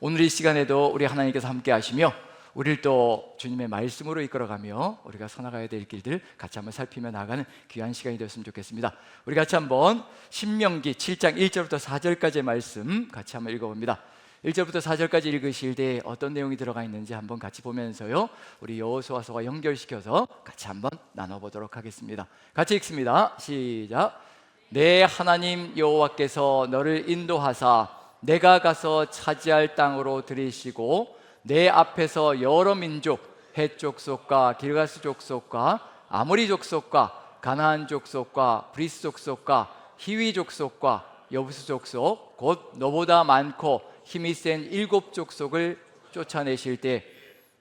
오늘 이 시간에도 우리 하나님께서 함께 하시며 우리를 또 주님의 말씀으로 이끌어가며 우리가 서나가야 될 길들 같이 한번 살피며 나가는 귀한 시간이 되었으면 좋겠습니다. 우리 같이 한번 신명기 7장 1절부터 4절까지의 말씀 같이 한번 읽어봅니다. 1절부터 4절까지 읽으실 때 어떤 내용이 들어가 있는지 한번 같이 보면서요, 우리 여호수아서와 연결시켜서 같이 한번 나눠보도록 하겠습니다. 같이 읽습니다. 시작. 내 하나님 여호와께서 너를 인도하사 내가 가서 차지할 땅으로 들이시고 내 앞에서 여러 민족, 헷 족속과 길가스 족속과 아모리 족속과 가나안 족속과 브리스 족속과 히위 족속과 여부스 족속, 곧 너보다 많고 힘이 센 7 족속을 쫓아내실 때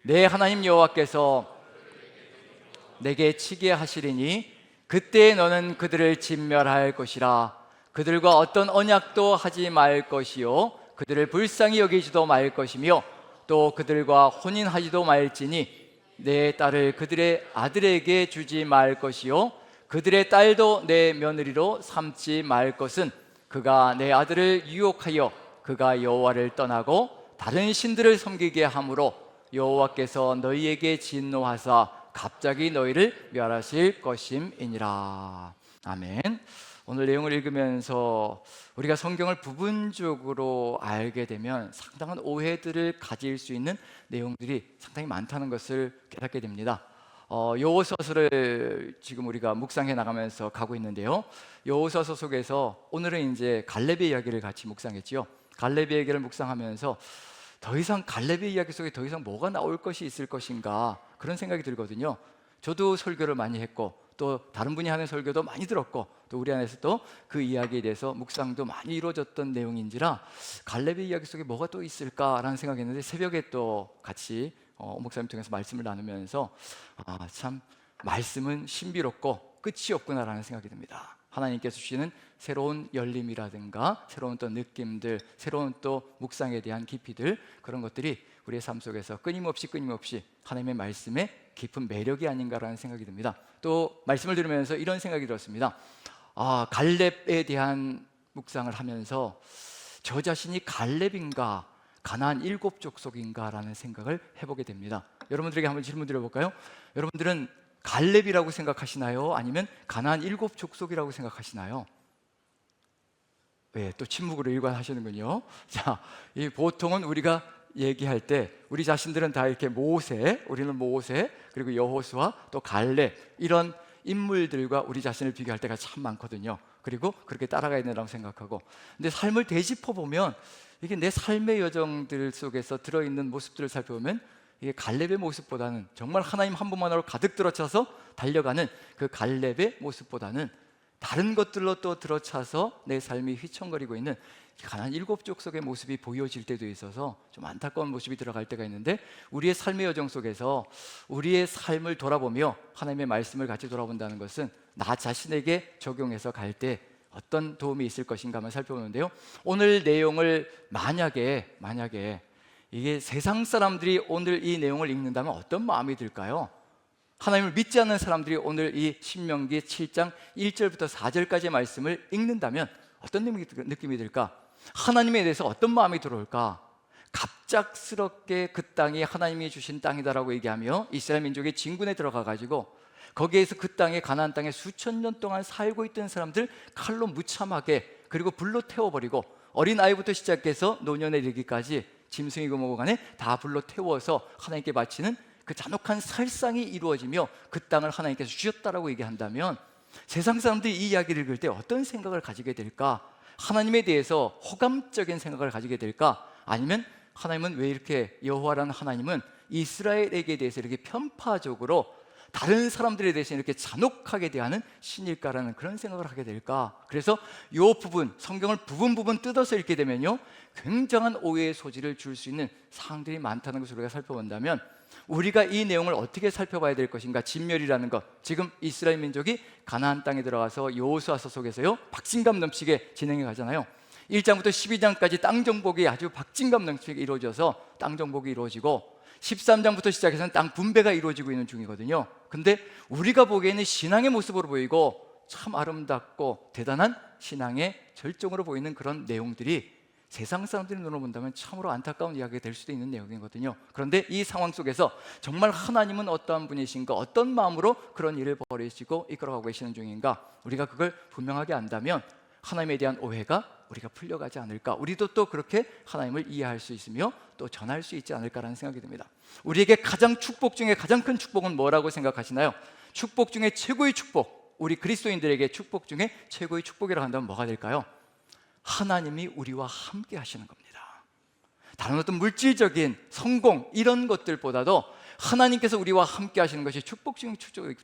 내 하나님 여호와께서 내게 치게 하시리니 그때 너는 그들을 진멸할 것이라. 그들과 어떤 언약도 하지 말 것이요 그들을 불쌍히 여기지도 말 것이며 또 그들과 혼인하지도 말지니 내 딸을 그들의 아들에게 주지 말 것이요 그들의 딸도 내 며느리로 삼지 말 것은 그가 내 아들을 유혹하여 그가 여호와를 떠나고 다른 신들을 섬기게 하므로 여호와께서 너희에게 진노하사 갑자기 너희를 멸하실 것임이니라. 아멘. 오늘 내용을 읽으면서 우리가 성경을 부분적으로 알게 되면 상당한 오해들을 가질 수 있는 내용들이 상당히 많다는 것을 깨닫게 됩니다. 여호수아서를 지금 우리가 묵상해 나가면서 가고 있는데요, 여호수아서 속에서 오늘은 이제 갈렙의 이야기를 같이 묵상했지요. 갈렙의 이야기를 묵상하면서 더 이상 갈렙의 이야기 속에 더 이상 뭐가 나올 것이 있을 것인가, 그런 생각이 들거든요. 저도 설교를 많이 했고 또 다른 분이 하는 설교도 많이 들었고 또 우리 안에서도 그 이야기에 대해서 묵상도 많이 이루어졌던 내용인지라 갈렙의 이야기 속에 뭐가 또 있을까라는 생각했는데, 새벽에 또 같이 목사님 통해서 말씀을 나누면서 참 말씀은 신비롭고 끝이 없구나라는 생각이 듭니다. 하나님께서 주시는 새로운 열림이라든가 새로운 또 느낌들, 새로운 또 묵상에 대한 깊이들, 그런 것들이 우리의 삶 속에서 끊임없이 하나님의 말씀의 깊은 매력이 아닌가라는 생각이 듭니다. 또 말씀을 들으면서 이런 생각이 들었습니다. 갈렙에 대한 묵상을 하면서 저 자신이 갈렙인가 가나안 7 족속인가 라는 생각을 해보게 됩니다. 여러분들에게 한번 질문 드려볼까요? 여러분들은 갈렙이라고 생각하시나요? 아니면 가나안 7 족속이라고 생각하시나요? 또 침묵으로 일관하시는군요. 자, 보통은 우리가 얘기할 때 우리 자신들은 다 이렇게 우리는 모세, 그리고 여호수아, 또 갈렙, 이런 인물들과 우리 자신을 비교할 때가 참 많거든요. 그리고 그렇게 따라가야 된다고 생각하고, 근데 삶을 되짚어 보면 이게 내 삶의 여정들 속에서 들어있는 모습들을 살펴보면 이게 갈렙의 모습보다는, 정말 하나님 한 분만으로 가득 들어차서 달려가는 그 갈렙의 모습보다는 다른 것들로 또 들어차서 내 삶이 휘청거리고 있는 가나안 7 족속의 모습이 보여질 때도 있어서 좀 안타까운 모습이 들어갈 때가 있는데, 우리의 삶의 여정 속에서 우리의 삶을 돌아보며 하나님의 말씀을 같이 돌아본다는 것은 나 자신에게 적용해서 갈 때 어떤 도움이 있을 것인가 한번 살펴보는데요, 오늘 내용을 만약에 이게 세상 사람들이 오늘 이 내용을 읽는다면 어떤 마음이 들까요? 하나님을 믿지 않는 사람들이 오늘 이 신명기 7장 1절부터 4절까지의 말씀을 읽는다면 어떤 느낌이 들까? 하나님에 대해서 어떤 마음이 들어올까? 갑작스럽게 그 땅이 하나님이 주신 땅이다라고 얘기하며 이스라엘 민족의 진군에 들어가 가지고 거기에서 그 땅에, 가나안 땅에 수천 년 동안 살고 있던 사람들 칼로 무참하게, 그리고 불로 태워버리고 어린 아이부터 시작해서 노년에 이르기까지 짐승이고 뭐고 간에 다 불로 태워서 하나님께 바치는 그 잔혹한 살상이 이루어지며 그 땅을 하나님께서 주셨다라고 얘기한다면 세상 사람들이 이 이야기를 읽을 때 어떤 생각을 가지게 될까? 하나님에 대해서 호감적인 생각을 가지게 될까? 아니면 하나님은 왜 이렇게, 여호와라는 하나님은 이스라엘에게 대해서 이렇게 편파적으로 다른 사람들에 대해서 이렇게 잔혹하게 대하는 신일까라는 그런 생각을 하게 될까? 그래서 이 부분, 성경을 부분 뜯어서 읽게 되면요, 굉장한 오해의 소지를 줄 수 있는 사항들이 많다는 것을 우리가 살펴본다면, 우리가 이 내용을 어떻게 살펴봐야 될 것인가? 진멸이라는 것, 지금 이스라엘 민족이 가나안 땅에 들어가서 여호수아서 속에서요 박진감 넘치게 진행해 가잖아요. 1장부터 12장까지 땅 정복이 아주 박진감 넘치게 이루어져서 땅 정복이 이루어지고 13장부터 시작해서는 땅 분배가 이루어지고 있는 중이거든요. 근데 우리가 보기에는 신앙의 모습으로 보이고 참 아름답고 대단한 신앙의 절정으로 보이는 그런 내용들이 세상 사람들의 눈으로 본다면 참으로 안타까운 이야기가 될 수도 있는 내용이거든요. 그런데 이 상황 속에서 정말 하나님은 어떠한 분이신가, 어떤 마음으로 그런 일을 벌이시고 이끌어가고 계시는 중인가, 우리가 그걸 분명하게 안다면 하나님에 대한 오해가 우리가 풀려가지 않을까, 우리도 또 그렇게 하나님을 이해할 수 있으며 또 전할 수 있지 않을까라는 생각이 듭니다. 우리에게 가장 축복 중에 가장 큰 축복은 뭐라고 생각하시나요? 축복 중에 최고의 축복, 우리 그리스도인들에게 축복 중에 최고의 축복이라고 한다면 뭐가 될까요? 하나님이 우리와 함께 하시는 겁니다. 다른 어떤 물질적인 성공 이런 것들보다도 하나님께서 우리와 함께 하시는 것이 축복 중에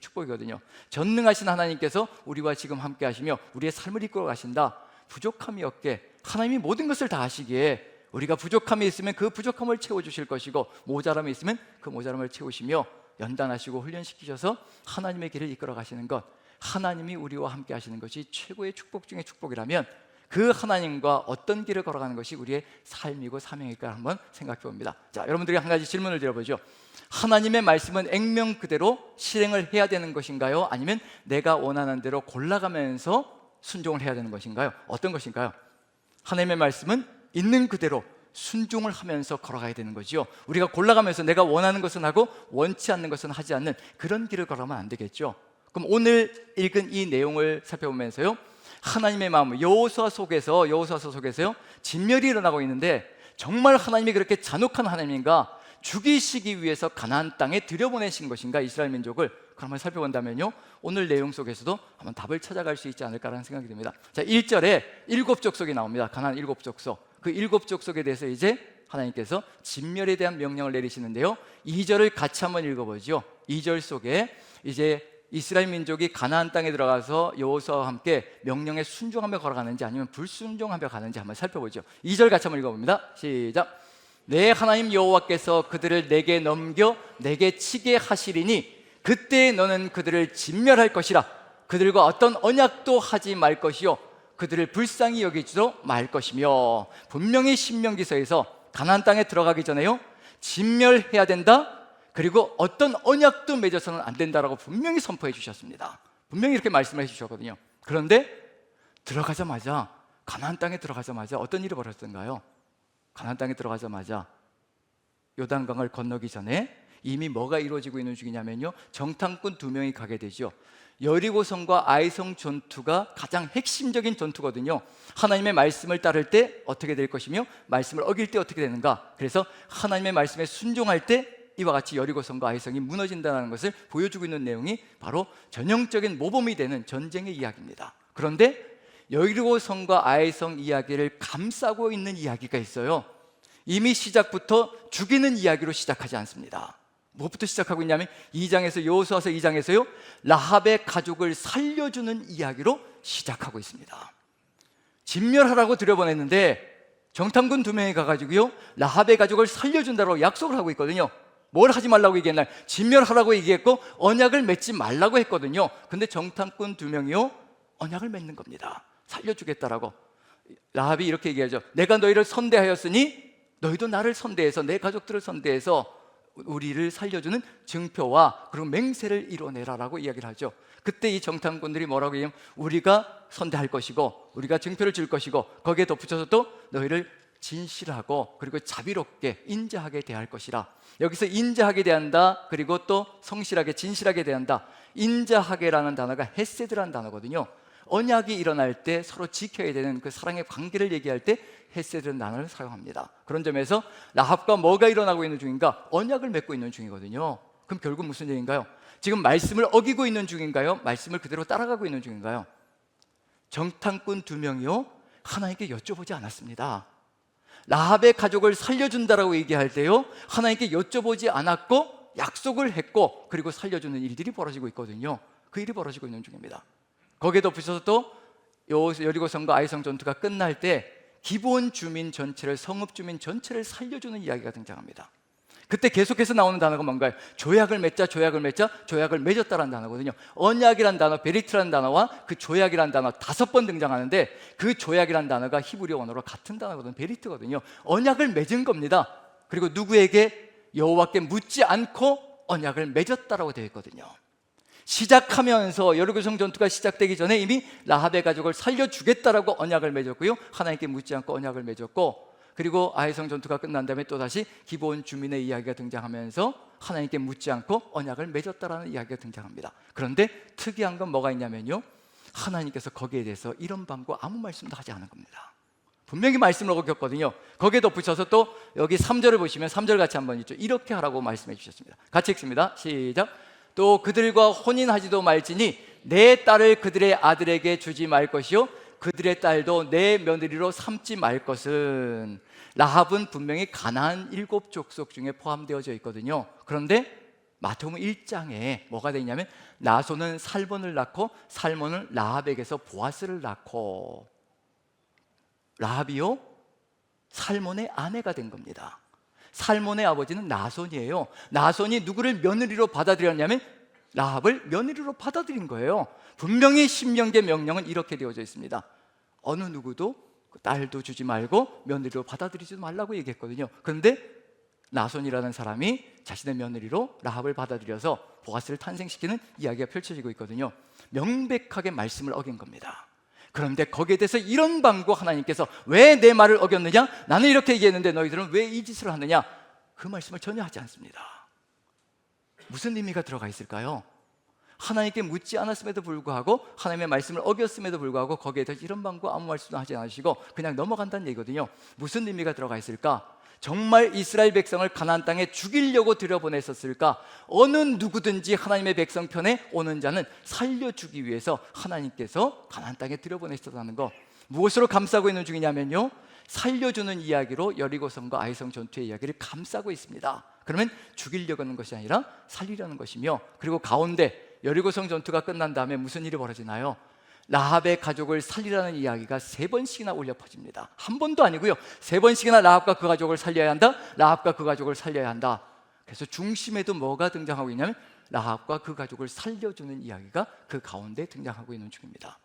축복이거든요. 전능하신 하나님께서 우리와 지금 함께 하시며 우리의 삶을 이끌어 가신다. 부족함이 없게 하나님이 모든 것을 다 하시기에 우리가 부족함이 있으면 그 부족함을 채워주실 것이고, 모자람이 있으면 그 모자람을 채우시며 연단하시고 훈련시키셔서 하나님의 길을 이끌어 가시는 것, 하나님이 우리와 함께 하시는 것이 최고의 축복 중에 축복이라면 그 하나님과 어떤 길을 걸어가는 것이 우리의 삶이고 사명일까 한번 생각해 봅니다. 자, 여러분들에게 한 가지 질문을 드려보죠. 하나님의 말씀은 액면 그대로 실행을 해야 되는 것인가요? 아니면 내가 원하는 대로 골라가면서 순종을 해야 되는 것인가요? 어떤 것인가요? 하나님의 말씀은 있는 그대로 순종을 하면서 걸어가야 되는 거죠. 우리가 골라가면서 내가 원하는 것은 하고 원치 않는 것은 하지 않는 그런 길을 걸어가면 안 되겠죠. 그럼 오늘 읽은 이 내용을 살펴보면서요, 하나님의 마음, 여호수아 속에서요 진멸이 일어나고 있는데, 정말 하나님이 그렇게 잔혹한 하나님인가, 죽이시기 위해서 가나안 땅에 들여보내신 것인가 이스라엘 민족을, 그걸 한번 살펴본다면요, 오늘 내용 속에서도 한번 답을 찾아갈 수 있지 않을까라는 생각이 듭니다. 자, 1절에 7족속이 나옵니다. 가나안 7족속. 그 7족속에 대해서 이제 하나님께서 진멸에 대한 명령을 내리시는데요, 2절을 같이 한번 읽어보죠. 2절 속에 이제 이스라엘 민족이 가나안 땅에 들어가서 여호수아와 함께 명령에 순종하며 걸어가는지 아니면 불순종하며 가는지 한번 살펴보죠. 2절 같이 한번 읽어봅니다. 시작. 내 하나님 여호와께서 그들을 내게 넘겨 내게 치게 하시리니 그때 너는 그들을 진멸할 것이라. 그들과 어떤 언약도 하지 말 것이요 그들을 불쌍히 여기지도 말 것이며. 분명히 신명기서에서 가나안 땅에 들어가기 전에요, 진멸해야 된다, 그리고 어떤 언약도 맺어서는 안 된다라고 분명히 선포해 주셨습니다. 분명히 이렇게 말씀을 해 주셨거든요. 그런데 들어가자마자, 가나안 땅에 들어가자마자 어떤 일이 벌어졌던가요? 가나안 땅에 들어가자마자 요단강을 건너기 전에 이미 뭐가 이루어지고 있는 중이냐면요, 정탐꾼 2명이 가게 되죠. 여리고성과 아이성 전투가 가장 핵심적인 전투거든요. 하나님의 말씀을 따를 때 어떻게 될 것이며 말씀을 어길 때 어떻게 되는가. 그래서 하나님의 말씀에 순종할 때 이와 같이 여리고성과 아이성이 무너진다는 것을 보여주고 있는 내용이 바로 전형적인 모범이 되는 전쟁의 이야기입니다. 그런데 여리고성과 아이성 이야기를 감싸고 있는 이야기가 있어요. 이미 시작부터 죽이는 이야기로 시작하지 않습니다. 무엇부터 시작하고 있냐면 2장에서, 여호수아서 2장에서요, 라합의 가족을 살려주는 이야기로 시작하고 있습니다. 진멸하라고 들여보냈는데 정탐꾼 2명이 가가지고요, 라합의 가족을 살려준다고 약속을 하고 있거든요. 뭘 하지 말라고 얘기했나요? 진멸하라고 얘기했고 언약을 맺지 말라고 했거든요. 근데 정탐꾼 2명이요 언약을 맺는 겁니다. 살려주겠다라고. 라합이 이렇게 얘기하죠. 내가 너희를 선대하였으니 너희도 나를 선대해서, 내 가족들을 선대해서 우리를 살려주는 증표와 그리고 맹세를 이뤄내라라고 이야기를 하죠. 그때 이 정탐꾼들이 뭐라고 얘기하면 우리가 선대할 것이고 우리가 증표를 줄 것이고 거기에 덧붙여서 또 너희를 진실하고 그리고 자비롭게 인자하게 대할 것이라. 여기서 인자하게 대한다, 그리고 또 성실하게 진실하게 대한다. 인자하게라는 단어가 헤세드라는 단어거든요. 언약이 일어날 때 서로 지켜야 되는 그 사랑의 관계를 얘기할 때 헤세드라는 단어를 사용합니다. 그런 점에서 라합과 뭐가 일어나고 있는 중인가? 언약을 맺고 있는 중이거든요. 그럼 결국 무슨 얘기인가요? 지금 말씀을 어기고 있는 중인가요? 말씀을 그대로 따라가고 있는 중인가요? 정탐꾼 2명이요 하나님께 여쭤보지 않았습니다. 라합의 가족을 살려준다라고 얘기할 때요 하나님께 여쭤보지 않았고 약속을 했고 그리고 살려주는 일들이 벌어지고 있거든요. 그 일이 벌어지고 있는 중입니다. 거기에 덧붙여서 또 여리고성과 아이성 전투가 끝날 때 기본 주민 전체를, 성읍 주민 전체를 살려주는 이야기가 등장합니다. 그때 계속해서 나오는 단어가 뭔가요? 조약을 맺자, 조약을 맺자, 조약을 맺었다라는 단어거든요. 언약이란 단어, 베리트라는 단어와 그 조약이란 단어 5번 등장하는데 그 조약이란 단어가 히브리 언어로 같은 단어거든요. 베리트거든요. 언약을 맺은 겁니다. 그리고 누구에게? 여호와께 묻지 않고 언약을 맺었다라고 되어 있거든요. 시작하면서 여리고성 전투가 시작되기 전에 이미 라합의 가족을 살려주겠다라고 언약을 맺었고요, 하나님께 묻지 않고 언약을 맺었고, 그리고 아이성 전투가 끝난 다음에 또다시 기브온 주민의 이야기가 등장하면서 하나님께 묻지 않고 언약을 맺었다라는 이야기가 등장합니다. 그런데 특이한 건 뭐가 있냐면요, 하나님께서 거기에 대해서 이런 방구 아무 말씀도 하지 않은 겁니다. 분명히 말씀을 어겼거든요. 거기에 덧붙여서 또 여기 3절을 보시면 3절 같이 한번 읽죠. 이렇게 하라고 말씀해 주셨습니다. 같이 읽습니다. 시작. 또 그들과 혼인하지도 말지니 내 딸을 그들의 아들에게 주지 말 것이요 그들의 딸도 내 며느리로 삼지 말 것은. 라합은 분명히 가나안 7족속 중에 포함되어져 있거든요. 그런데 마태복음 1장에 뭐가 되냐면 나손은 살몬을 낳고 살몬은 라합에게서 보아스를 낳고, 라합이요 살몬의 아내가 된 겁니다. 살몬의 아버지는 나손이에요. 나손이 누구를 며느리로 받아들였냐면 라합을 며느리로 받아들인 거예요. 분명히 신명계 명령은 이렇게 되어져 있습니다. 어느 누구도 딸도 주지 말고 며느리로 받아들이지 말라고 얘기했거든요. 그런데 나손이라는 사람이 자신의 며느리로 라합을 받아들여서 보아스를 탄생시키는 이야기가 펼쳐지고 있거든요. 명백하게 말씀을 어긴 겁니다. 그런데 거기에 대해서 이런 방구 하나님께서 왜 내 말을 어겼느냐? 나는 이렇게 얘기했는데 너희들은 왜 이 짓을 하느냐? 그 말씀을 전혀 하지 않습니다. 무슨 의미가 들어가 있을까요? 하나님께 묻지 않았음에도 불구하고, 하나님의 말씀을 어겼음에도 불구하고 거기에 대해서 이런 방구 아무 말씀도 하지 않으시고 그냥 넘어간다는 얘기거든요. 무슨 의미가 들어가 있을까? 정말 이스라엘 백성을 가나안 땅에 죽이려고 들여보냈었을까? 어느 누구든지 하나님의 백성 편에 오는 자는 살려주기 위해서 하나님께서 가나안 땅에 들여보냈었다는 거. 무엇으로 감싸고 있는 중이냐면요, 살려주는 이야기로 여리고성과 아이성 전투의 이야기를 감싸고 있습니다. 그러면 죽이려고 하는 것이 아니라 살리려는 것이며, 그리고 가운데 여리고성 전투가 끝난 다음에 무슨 일이 벌어지나요? 라합의 가족을 살리라는 이야기가 3번씩이나 울려 퍼집니다. 한 번도 아니고요, 3번씩이나 라합과 그 가족을 살려야 한다, 라합과 그 가족을 살려야 한다. 그래서 중심에도 뭐가 등장하고 있냐면 라합과 그 가족을 살려주는 이야기가 그 가운데 등장하고 있는 중입니다.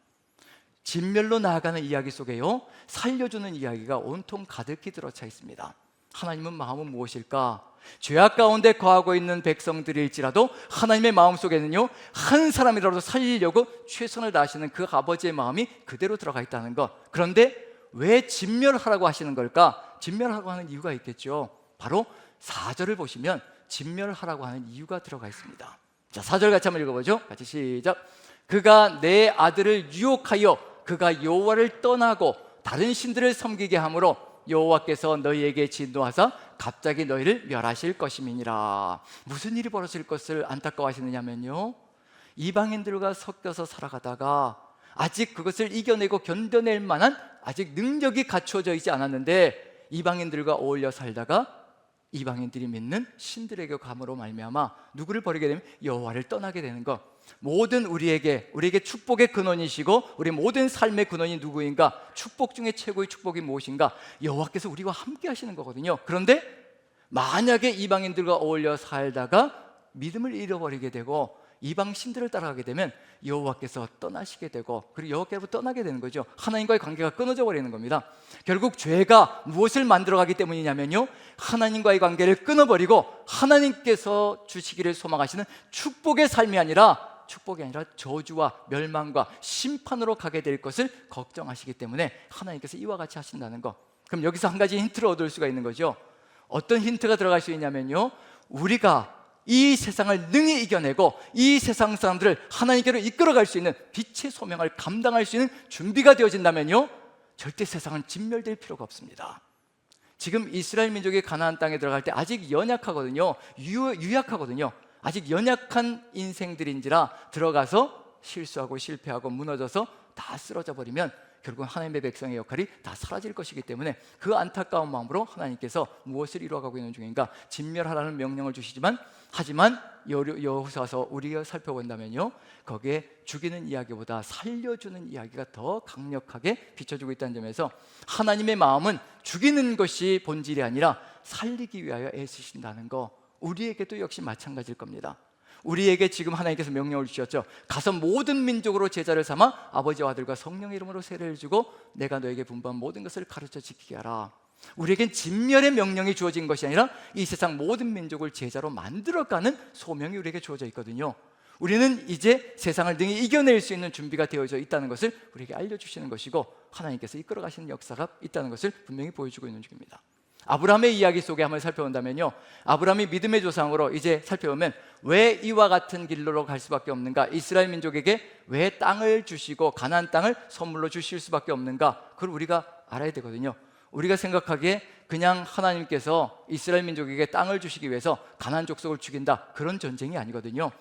진멸로 나아가는 이야기 속에요, 살려주는 이야기가 온통 가득히 들어차 있습니다. 하나님은 마음은 무엇일까? 죄악 가운데 거하고 있는 백성들일지라도 하나님의 마음속에는요, 한 사람이라도 살리려고 최선을 다하시는 그 아버지의 마음이 그대로 들어가 있다는 것. 그런데 왜 진멸하라고 하시는 걸까? 진멸하라고 하는 이유가 있겠죠. 바로 4절을 보시면 진멸하라고 하는 이유가 들어가 있습니다. 자, 4절 같이 한번 읽어보죠. 같이 시작. 그가 내 아들을 유혹하여 그가 여호와를 떠나고 다른 신들을 섬기게 함으로 여호와께서 너희에게 진노하사 갑자기 너희를 멸하실 것임이니라. 무슨 일이 벌어질 것을 안타까워하시느냐면요, 이방인들과 섞여서 살아가다가 아직 그것을 이겨내고 견뎌낼 만한 아직 능력이 갖추어져 있지 않았는데 이방인들과 어울려 살다가 이방인들이 믿는 신들에게 감으로 말미암아 누구를 버리게 되면 여호와를 떠나게 되는 것. 모든 우리에게 축복의 근원이시고 우리 모든 삶의 근원이 누구인가? 축복 중에 최고의 축복이 무엇인가? 여호와께서 우리와 함께 하시는 거거든요. 그런데 만약에 이방인들과 어울려 살다가 믿음을 잃어버리게 되고 이방 신들을 따라가게 되면 여호와께서 떠나시게 되고, 그리고 여호와께로부터 떠나게 되는 거죠. 하나님과의 관계가 끊어져 버리는 겁니다. 결국 죄가 무엇을 만들어가기 때문이냐면요, 하나님과의 관계를 끊어버리고 하나님께서 주시기를 소망하시는 축복의 삶이 아니라 저주와 멸망과 심판으로 가게 될 것을 걱정하시기 때문에 하나님께서 이와 같이 하신다는 것. 그럼 여기서 한 가지 힌트를 얻을 수가 있는 거죠. 어떤 힌트가 들어갈 수 있냐면요, 우리가 이 세상을 능히 이겨내고 이 세상 사람들을 하나님께로 이끌어갈 수 있는 빛의 소명을 감당할 수 있는 준비가 되어진다면요, 절대 세상은 진멸될 필요가 없습니다. 지금 이스라엘 민족이 가나안 땅에 들어갈 때 아직 연약하거든요. 유약하거든요. 아직 연약한 인생들인지라 들어가서 실수하고 실패하고 무너져서 다 쓰러져 버리면 결국 하나님의 백성의 역할이 다 사라질 것이기 때문에 그 안타까운 마음으로 하나님께서 무엇을 이루어가고 있는 중인가? 진멸하라는 명령을 주시지만, 하지만 여호수아서 우리가 살펴본다면요, 거기에 죽이는 이야기보다 살려주는 이야기가 더 강력하게 비춰지고 있다는 점에서 하나님의 마음은 죽이는 것이 본질이 아니라 살리기 위하여 애쓰신다는 거, 우리에게도 역시 마찬가지일 겁니다. 우리에게 지금 하나님께서 명령을 주셨죠. 가서 모든 민족으로 제자를 삼아 아버지와 아들과 성령의 이름으로 세례를 주고 내가 너에게 분부한 모든 것을 가르쳐 지키게 하라. 우리에겐 진멸의 명령이 주어진 것이 아니라 이 세상 모든 민족을 제자로 만들어가는 소명이 우리에게 주어져 있거든요. 우리는 이제 세상을 능히 이겨낼 수 있는 준비가 되어져 있다는 것을 우리에게 알려주시는 것이고, 하나님께서 이끌어 가시는 역사가 있다는 것을 분명히 보여주고 있는 중입니다. 아브라함의 이야기 속에 한번 살펴본다면요, 아브라함이 믿음의 조상으로 이제 살펴보면 왜 이와 같은 길로 갈 수밖에 없는가, 이스라엘 민족에게 왜 땅을 주시고 가나안 땅을 선물로 주실 수밖에 없는가, 그걸 우리가 알아야 되거든요. 우리가 생각하기에 그냥 하나님께서 이스라엘 민족에게 땅을 주시기 위해서 가나안 족속을 죽인다, 그런 전쟁이 아니거든요.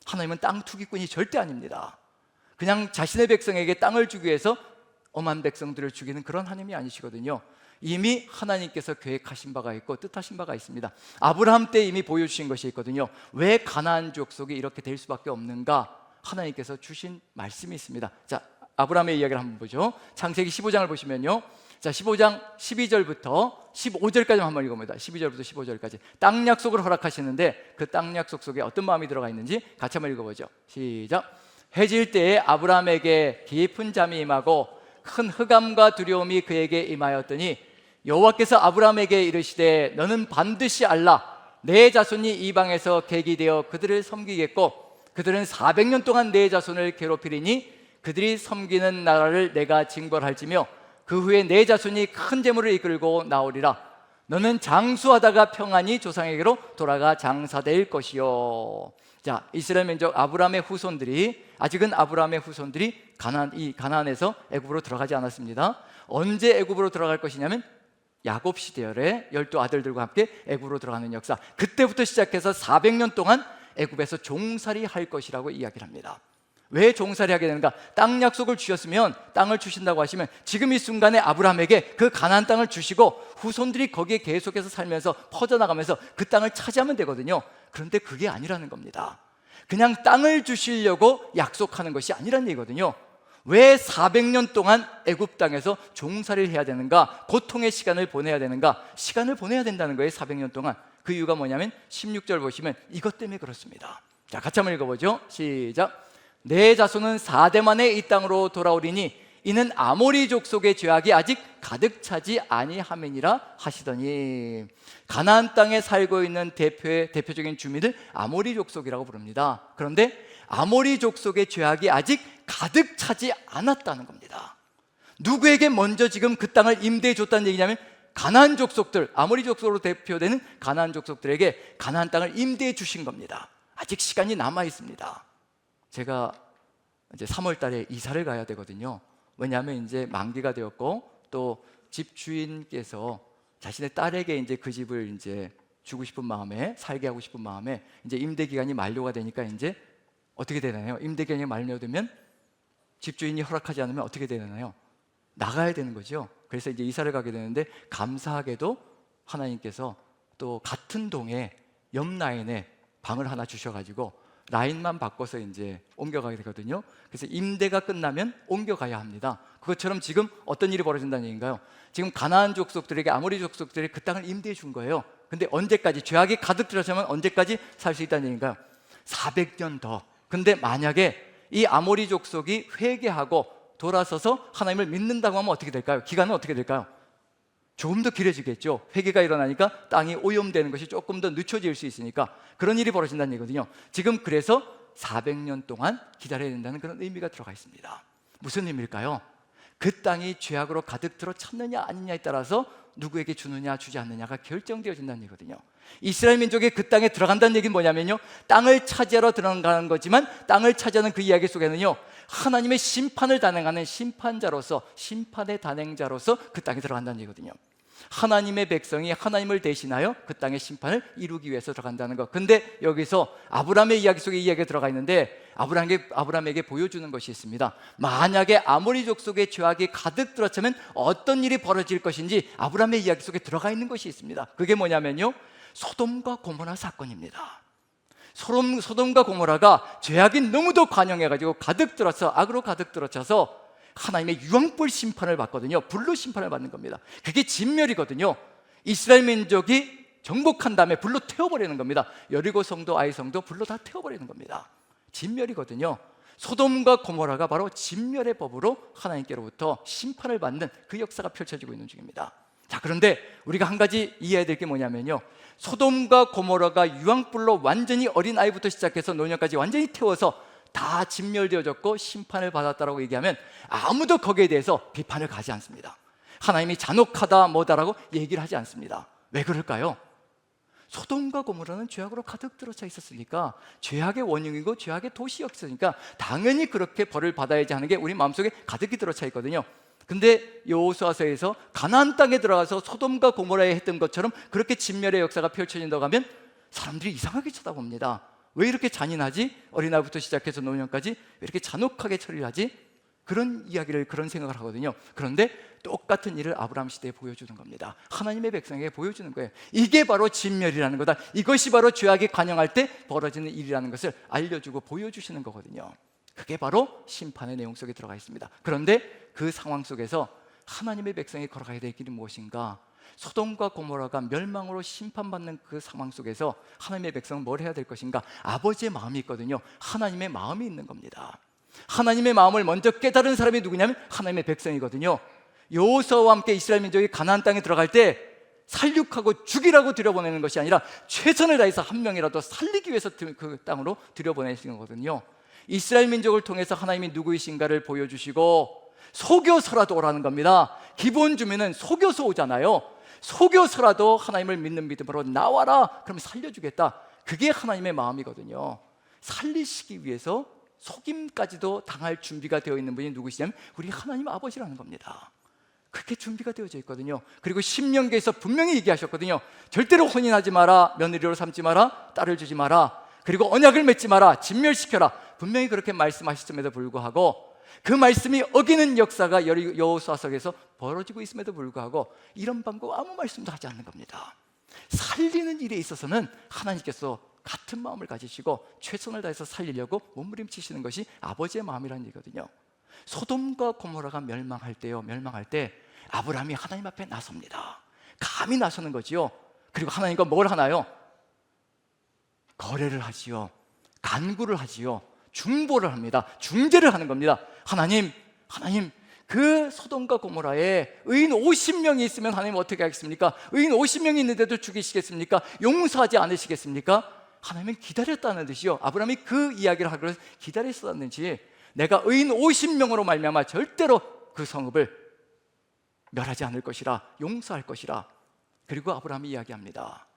하나님은 땅 투기꾼이 절대 아닙니다. 그냥 자신의 백성에게 땅을 주기 위해서 엄한 백성들을 죽이는 그런 하나님이 아니시거든요. 이미 하나님께서 계획하신 바가 있고 뜻하신 바가 있습니다. 아브라함 때 이미 보여주신 것이 있거든요. 왜 가나안 족속이 이렇게 될 수밖에 없는가, 하나님께서 주신 말씀이 있습니다. 자, 아브라함의 이야기를 한번 보죠. 창세기 15장을 보시면요, 자, 15장 12절부터 15절까지 한번 읽어봅니다. 12절부터 15절까지 땅 약속을 허락하시는데 그 땅 약속 속에 어떤 마음이 들어가 있는지 같이 한번 읽어보죠. 시작. 해질 때에 아브라함에게 깊은 잠이 임하고 큰 흑암과 두려움이 그에게 임하였더니 여호와께서 아브라함에게 이르시되 너는 반드시 알라, 내 자손이 이방에서 객이 되어 그들을 섬기겠고 그들은 400년 동안 내 자손을 괴롭히리니 그들이 섬기는 나라를 내가 징벌할지며 그 후에 내 자손이 큰 재물을 이끌고 나오리라. 너는 장수하다가 평안히 조상에게로 돌아가 장사될 것이요. 자, 이스라엘 민족 아브라함의 후손들이, 아직은 아브라함의 후손들이 가나안에서 애굽으로 들어가지 않았습니다. 언제 애굽으로 들어갈 것이냐면 야곱 시대에 12아들들과 함께 애굽으로 들어가는 역사, 그때부터 시작해서 400년 동안 애굽에서 종살이 할 것이라고 이야기를 합니다. 왜 종살이 하게 되는가? 땅 약속을 주셨으면, 땅을 주신다고 하시면 지금 이 순간에 아브라함에게 그 가나안 땅을 주시고 후손들이 거기에 계속해서 살면서 퍼져나가면서 그 땅을 차지하면 되거든요. 그런데 그게 아니라는 겁니다. 그냥 땅을 주시려고 약속하는 것이 아니라는 얘기거든요. 왜 400년 동안 애굽 땅에서 종살이를 해야 되는가? 고통의 시간을 보내야 되는가? 시간을 보내야 된다는 거예요. 400년 동안. 그 이유가 뭐냐면 16절 보시면 이것 때문에 그렇습니다. 자, 같이 한번 읽어보죠. 시작. 내 자손은 4대 만에 이 땅으로 돌아오리니 이는 아모리 족속의 죄악이 아직 가득 차지 아니함이니라 하시더니, 가나안 땅에 살고 있는 대표적인 주민을 아모리 족속이라고 부릅니다. 그런데 아모리 족속의 죄악이 아직 가득 차지 않았다는 겁니다. 누구에게 먼저 지금 그 땅을 임대해 줬다는 얘기냐면 가나안 족속들, 아모리 족속으로 대표되는 가나안 족속들에게 가나안 땅을 임대해 주신 겁니다. 아직 시간이 남아 있습니다. 제가 이제 3월 달에 이사를 가야 되거든요. 왜냐하면 이제 만기가 되었고 또 집주인께서 자신의 딸에게 이제 그 집을 이제 주고 싶은 마음에, 살게 하고 싶은 마음에 이제 임대 기간이 만료가 되니까 이제 어떻게 되나요? 임대 기간이 만료되면 집주인이 허락하지 않으면 어떻게 되나요? 나가야 되는 거죠. 그래서 이제 이사를 가게 되는데, 감사하게도 하나님께서 또 같은 동에 옆 라인에 방을 하나 주셔가지고 라인만 바꿔서 이제 옮겨가게 되거든요. 그래서 임대가 끝나면 옮겨가야 합니다. 그것처럼 지금 어떤 일이 벌어진다는 얘기인가요? 지금 가나안 족속들에게, 아모리 족속들이 그 땅을 임대해 준 거예요. 근데 언제까지, 죄악이 가득 들어서면 언제까지 살 수 있다는 얘기인가요? 400년 더. 근데 만약에 이 아모리 족속이 회개하고 돌아서서 하나님을 믿는다고 하면 어떻게 될까요? 기간은 어떻게 될까요? 조금 더 길어지겠죠. 회개가 일어나니까 땅이 오염되는 것이 조금 더 늦춰질 수 있으니까 그런 일이 벌어진다는 얘기거든요. 지금 그래서 400년 동안 기다려야 된다는 그런 의미가 들어가 있습니다. 무슨 의미일까요? 그 땅이 죄악으로 가득 들어 찼느냐 아니냐에 따라서 누구에게 주느냐 주지 않느냐가 결정되어진다는 얘기거든요. 이스라엘 민족이 그 땅에 들어간다는 얘기는 뭐냐면요, 땅을 차지하러 들어가는 거지만 땅을 차지하는 그 이야기 속에는요, 하나님의 심판을 단행하는 심판자로서, 심판의 단행자로서 그 땅에 들어간다는 얘기거든요. 하나님의 백성이 하나님을 대신하여 그 땅의 심판을 이루기 위해서 들어간다는 것. 근데 여기서 아브라함의 이야기 속에 이 이야기가 들어가 있는데 아브라함에게 보여주는 것이 있습니다. 만약에 아모리 족속의 죄악이 가득 들어차면 어떤 일이 벌어질 것인지 아브라함의 이야기 속에 들어가 있는 것이 있습니다. 그게 뭐냐면요, 소돔과 고모라 사건입니다. 소돔과 고모라가 죄악이 너무도 관영해가지고 가득 들어서, 악으로 가득 들어차서 하나님의 유황불 심판을 받거든요. 불로 심판을 받는 겁니다. 그게 진멸이거든요. 이스라엘 민족이 정복한 다음에 불로 태워버리는 겁니다. 여리고 성도, 아이 성도 불로 다 태워버리는 겁니다. 진멸이거든요. 소돔과 고모라가 바로 진멸의 법으로 하나님께로부터 심판을 받는 그 역사가 펼쳐지고 있는 중입니다. 자, 그런데 우리가 한 가지 이해해야 될 게 뭐냐면요, 소돔과 고모라가 유황불로 완전히 어린아이부터 시작해서 노년까지 완전히 태워서 다 진멸되어졌고 심판을 받았다라고 얘기하면 아무도 거기에 대해서 비판을 가지 않습니다. 하나님이 잔혹하다 뭐다라고 얘기를 하지 않습니다. 왜 그럴까요? 소돔과 고모라는 죄악으로 가득 들어차 있었으니까, 죄악의 원흉이고 죄악의 도시였으니까 당연히 그렇게 벌을 받아야지 하는 게 우리 마음속에 가득히 들어차 있거든요. 근데 여호수아서에서 가나안 땅에 들어가서 소돔과 고모라에 했던 것처럼 그렇게 진멸의 역사가 펼쳐진다고 하면 사람들이 이상하게 쳐다봅니다. 왜 이렇게 잔인하지? 어린아이부터 시작해서 노년까지 왜 이렇게 잔혹하게 처리를 하지? 그런 이야기를, 그런 생각을 하거든요. 그런데 똑같은 일을 아브라함 시대에 보여주는 겁니다. 하나님의 백성에게 보여주는 거예요. 이게 바로 진멸이라는 거다, 이것이 바로 죄악이 관영할 때 벌어지는 일이라는 것을 알려주고 보여주시는 거거든요. 그게 바로 심판의 내용 속에 들어가 있습니다. 그런데 그 상황 속에서 하나님의 백성이 걸어가야 될 길이 무엇인가? 소돔과 고모라가 멸망으로 심판받는 그 상황 속에서 하나님의 백성은 뭘 해야 될 것인가? 아버지의 마음이 있거든요. 하나님의 마음이 있는 겁니다. 하나님의 마음을 먼저 깨달은 사람이 누구냐면 하나님의 백성이거든요. 여호수아와 함께 이스라엘 민족이 가나안 땅에 들어갈 때 살육하고 죽이라고 들여보내는 것이 아니라 최선을 다해서 한 명이라도 살리기 위해서 그 땅으로 들여보내신 거거든요. 이스라엘 민족을 통해서 하나님이 누구이신가를 보여주시고 속여서라도 오라는 겁니다. 기본 주민은 속여서 오잖아요. 속여서라도 하나님을 믿는 믿음으로 나와라, 그러면 살려주겠다. 그게 하나님의 마음이거든요. 살리시기 위해서 속임까지도 당할 준비가 되어 있는 분이 누구시냐면 우리 하나님 아버지라는 겁니다. 그렇게 준비가 되어져 있거든요. 그리고 신명기에서 분명히 얘기하셨거든요. 절대로 혼인하지 마라, 며느리로 삼지 마라, 딸을 주지 마라, 그리고 언약을 맺지 마라, 진멸시켜라, 분명히 그렇게 말씀하셨음에도 불구하고 그 말씀이 어기는 역사가 여호수아서에서 벌어지고 있음에도 불구하고 이런 방법 아무 말씀도 하지 않는 겁니다. 살리는 일에 있어서는 하나님께서 같은 마음을 가지시고 최선을 다해서 살리려고 몸부림치시는 것이 아버지의 마음이라는 얘기거든요. 소돔과 고모라가 멸망할 때 아브라함이 하나님 앞에 나섭니다. 감히 나서는 거지요. 그리고 하나님과 뭘 하나요? 거래를 하지요. 간구를 하지요. 중보를 합니다. 중재를 하는 겁니다. 하나님, 그 소돔과 고모라에 의인 50명이 있으면 하나님 어떻게 하겠습니까? 의인 50명이 있는데도 죽이시겠습니까? 용서하지 않으시겠습니까? 하나님은 기다렸다는 듯이요. 아브라함이 그 이야기를 하기 위해서 기다렸었는지, 내가 의인 50명으로 말미암아 절대로 그 성읍을 멸하지 않을 것이라, 용서할 것이라. 그리고 아브라함이 이야기합니다.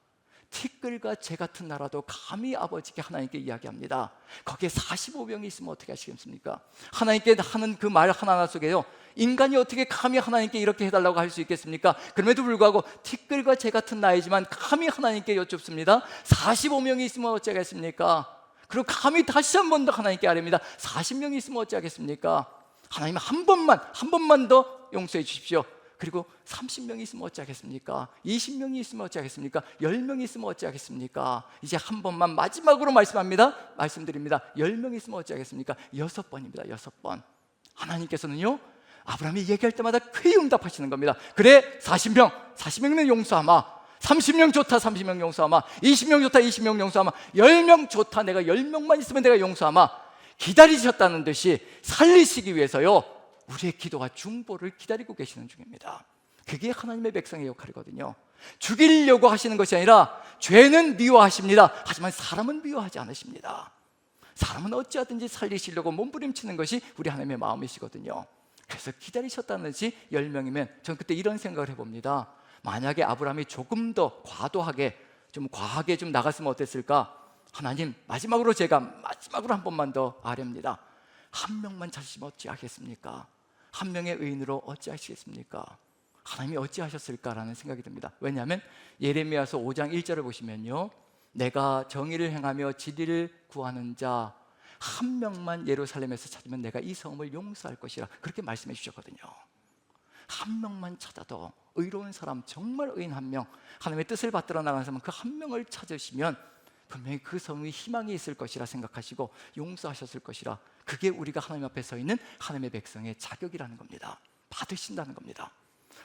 티끌과 재 같은 나라도 감히 아버지께 하나님께 이야기합니다. 거기에 45명이 있으면 어떻게 하시겠습니까? 하나님께 하는 그 말 하나하나 속에요, 인간이 어떻게 감히 하나님께 이렇게 해달라고 할 수 있겠습니까? 그럼에도 불구하고 티끌과 재 같은 나이지만 감히 하나님께 여쭙습니다. 45명이 있으면 어찌하겠습니까? 그리고 감히 다시 한 번 더 하나님께 아뢰입니다. 40명이 있으면 어찌하겠습니까? 하나님 한 번만 더 용서해 주십시오. 그리고 30명이 있으면 어찌하겠습니까? 20명이 있으면 어찌하겠습니까? 10명이 있으면 어찌하겠습니까? 이제 한 번만 마지막으로 말씀드립니다. 10명이 있으면 어찌하겠습니까? 6번입니다. 6번. 하나님께서는요, 아브라함이 얘기할 때마다 쾌히 응답하시는 겁니다. 그래, 40명은 용서하마. 30명 좋다, 30명 용서하마. 20명 좋다, 20명 용서하마. 10명 좋다, 내가 10명만 있으면 내가 용서하마. 기다리셨다는 듯이 살리시기 위해서요, 우리의 기도와 중보를 기다리고 계시는 중입니다. 그게 하나님의 백성의 역할이거든요. 죽이려고 하시는 것이 아니라 죄는 미워하십니다. 하지만 사람은 미워하지 않으십니다. 사람은 어찌하든지 살리시려고 몸부림치는 것이 우리 하나님의 마음이시거든요. 그래서 기다리셨다는 듯이 10명이면 저는 그때 이런 생각을 해봅니다. 만약에 아브라함이 조금 더 과하게 좀 나갔으면 어땠을까? 하나님, 마지막으로 한 번만 더 아뢰입니다. 한 명만 찾으시면 어찌하겠습니까? 한 명의 의인으로 어찌하시겠습니까? 하나님이 어찌하셨을까라는 생각이 듭니다. 왜냐하면 예레미야서 5장 1절을 보시면요, 내가 정의를 행하며 진리를 구하는 자 한 명만 예루살렘에서 찾으면 내가 이 성을 용서할 것이라, 그렇게 말씀해 주셨거든요. 한 명만 찾아도 의로운 사람, 정말 의인 한 명, 하나님의 뜻을 받들어 나가는 사람 그 한 명을 찾으시면 분명히 그 성에 희망이 있을 것이라 생각하시고 용서하셨을 것이라. 그게 우리가 하나님 앞에 서 있는 하나님의 백성의 자격이라는 겁니다. 받으신다는 겁니다.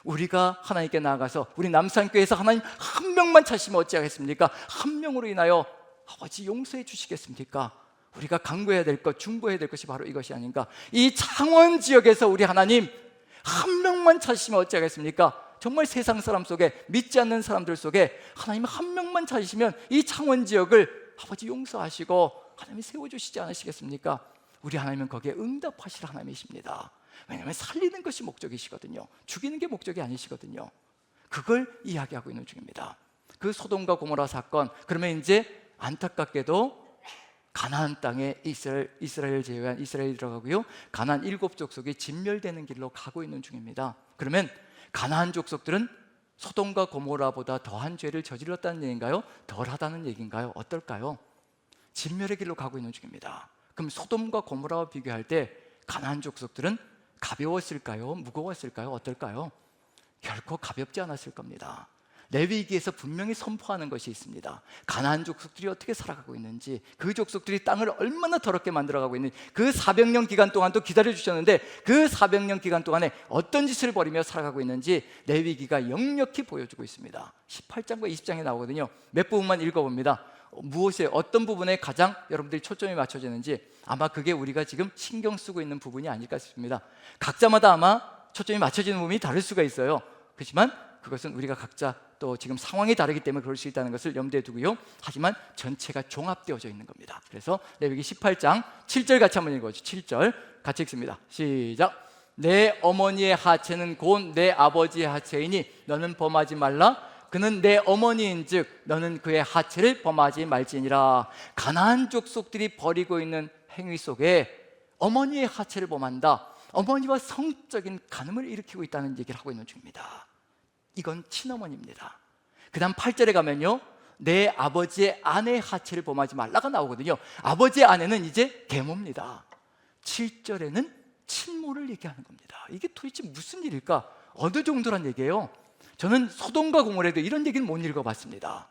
우리가 하나님께 나아가서 우리 남산교회에서 하나님 한 명만 찾으시면 어찌하겠습니까? 한 명으로 인하여 아버지 용서해 주시겠습니까? 우리가 간구해야 될 것, 중보해야 될 것이 바로 이것이 아닌가. 이 창원 지역에서 우리 하나님 한 명만 찾으시면 어찌하겠습니까? 정말 세상 사람 속에, 믿지 않는 사람들 속에 하나님 한 명만 찾으시면 이 창원 지역을 아버지 용서하시고 하나님이 세워주시지 않으시겠습니까? 우리 하나님은 거기에 응답하실 하나님이십니다. 왜냐하면 살리는 것이 목적이시거든요. 죽이는 게 목적이 아니시거든요. 그걸 이야기하고 있는 중입니다. 그 소돔과 고모라 사건, 그러면 이제 안타깝게도 가나안 땅에 이스라엘 제외한 이스라엘이 들어가고요, 가나안 7족속이 진멸되는 길로 가고 있는 중입니다. 그러면 가나안 족속들은 소돔과 고모라보다 더한 죄를 저질렀다는 얘기인가요? 덜하다는 얘기인가요? 어떨까요? 진멸의 길로 가고 있는 중입니다. 그럼 소돔과 고모라와 비교할 때 가나안 족속들은 가벼웠을까요? 무거웠을까요? 어떨까요? 결코 가볍지 않았을 겁니다. 레위기에서 분명히 선포하는 것이 있습니다. 가나안 족속들이 어떻게 살아가고 있는지, 그 족속들이 땅을 얼마나 더럽게 만들어가고 있는지, 그 400년 기간 동안도 기다려주셨는데 그 400년 기간 동안에 어떤 짓을 벌이며 살아가고 있는지 레위기가 역력히 보여주고 있습니다. 18장과 20장에 나오거든요. 몇 부분만 읽어봅니다. 무엇에, 어떤 부분에 가장 여러분들이 초점이 맞춰지는지, 아마 그게 우리가 지금 신경 쓰고 있는 부분이 아닐까 싶습니다. 각자마다 아마 초점이 맞춰지는 부분이 다를 수가 있어요. 그렇지만 그것은 우리가 각자 또 지금 상황이 다르기 때문에 그럴 수 있다는 것을 염두에 두고요, 하지만 전체가 종합되어져 있는 겁니다. 그래서 레위기 18장 7절 같이 한번 읽어보죠. 7절 같이 읽습니다. 시작. 내 어머니의 하체는 곧 내 아버지의 하체이니 너는 범하지 말라. 그는 내 어머니인즉 너는 그의 하체를 범하지 말지니라. 가나안 족속들이 벌이고 있는 행위 속에 어머니의 하체를 범한다, 어머니와 성적인 간음을 일으키고 있다는 얘기를 하고 있는 중입니다. 이건 친어머니입니다. 그 다음 8절에 가면요, 내 아버지의 아내의 하체를 범하지 말라가 나오거든요. 아버지의 아내는 이제 계모입니다. 7절에는 친모를 얘기하는 겁니다. 이게 도대체 무슨 일일까? 어느 정도란 얘기예요? 저는 소돔과 고모라에도 이런 얘기는 못 읽어봤습니다.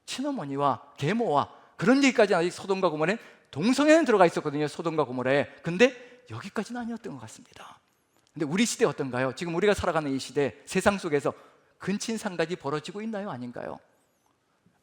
친어머니와 계모와 그런 얘기까지는 아직 소돔과 고모라는 동성애는 들어가 있었거든요. 소돔과 고모라에. 근데 여기까지는 아니었던 것 같습니다. 근데 우리 시대 어떤가요? 지금 우리가 살아가는 이 시대, 세상 속에서 근친상간이 벌어지고 있나요? 아닌가요?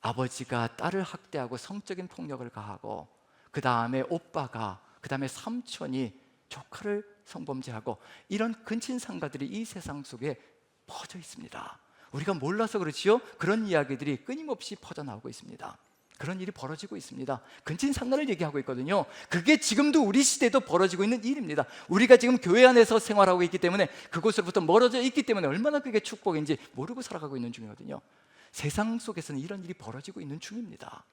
아버지가 딸을 학대하고 성적인 폭력을 가하고, 그 다음에 오빠가, 그 다음에 삼촌이 조카를 성범죄하고, 이런 근친상가들이 이 세상 속에 퍼져 있습니다. 우리가 몰라서 그렇지요, 그런 이야기들이 끊임없이 퍼져나오고 있습니다. 그런 일이 벌어지고 있습니다. 근친상간을 얘기하고 있거든요. 그게 지금도 우리 시대에도 벌어지고 있는 일입니다. 우리가 지금 교회 안에서 생활하고 있기 때문에, 그곳으로부터 멀어져 있기 때문에 얼마나 그게 축복인지 모르고 살아가고 있는 중이거든요. 세상 속에서는 이런 일이 벌어지고 있는 중입니다.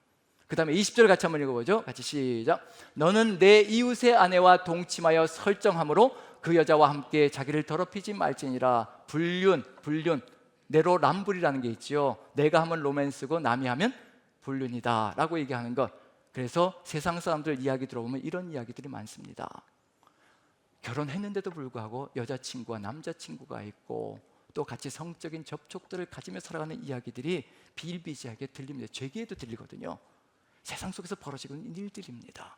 그 다음에 20절 같이 한번 읽어보죠. 같이 시작. 너는 내 이웃의 아내와 동침하여 설정함으로 그 여자와 함께 자기를 더럽히지 말지니라. 불륜, 내로남불이라는 게 있죠. 내가 하면 로맨스고 남이 하면 불륜이다 라고 얘기하는 것. 그래서 세상 사람들 이야기 들어보면 이런 이야기들이 많습니다. 결혼했는데도 불구하고 여자친구와 남자친구가 있고, 또 같이 성적인 접촉들을 가지며 살아가는 이야기들이 비일비재하게 들립니다. 죄기에도 들리거든요. 세상 속에서 벌어지고 있는 일들입니다.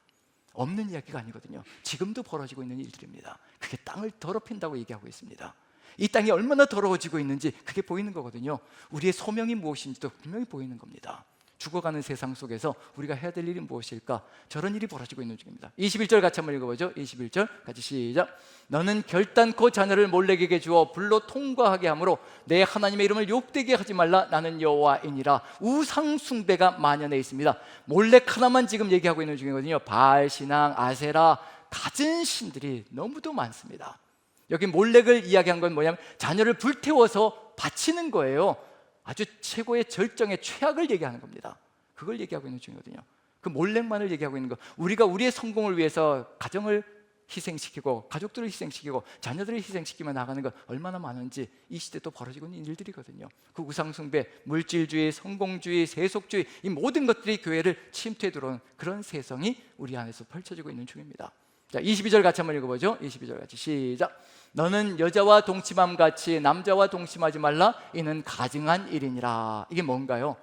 없는 이야기가 아니거든요. 지금도 벌어지고 있는 일들입니다. 그게 땅을 더럽힌다고 얘기하고 있습니다. 이 땅이 얼마나 더러워지고 있는지 그게 보이는 거거든요. 우리의 소명이 무엇인지도 분명히 보이는 겁니다. 죽어가는 세상 속에서 우리가 해야 될 일이 무엇일까? 저런 일이 벌어지고 있는 중입니다. 21절 같이 한번 읽어보죠. 21절 같이 시작. 너는 결단코 자녀를 몰렉에게 주어 불로 통과하게 하므로 내 하나님의 이름을 욕되게 하지 말라. 나는 여호와이니라. 우상 숭배가 만연해 있습니다. 몰렉 하나만 지금 얘기하고 있는 중이거든요. 바알 신앙, 아세라, 갖은 신들이 너무도 많습니다. 여기 몰렉을 이야기한 건 뭐냐면 자녀를 불태워서 바치는 거예요. 아주 최고의 절정의 최악을 얘기하는 겁니다. 그걸 얘기하고 있는 중이거든요. 그 몰렉만을 얘기하고 있는 거. 우리가 우리의 성공을 위해서 가정을 희생시키고, 가족들을 희생시키고, 자녀들을 희생시키며 나가는 것 얼마나 많은지 이 시대도 벌어지고 있는 일들이거든요. 그 우상숭배, 물질주의, 성공주의, 세속주의, 이 모든 것들이 교회를 침투해 들어오는 그런 세상이 우리 안에서 펼쳐지고 있는 중입니다. 자, 22절 같이 한번 읽어보죠. 22절 같이 시작. 너는 여자와 동침함 같이 남자와 동침하지 말라. 이는 가증한 일이니라. 이게 뭔가요?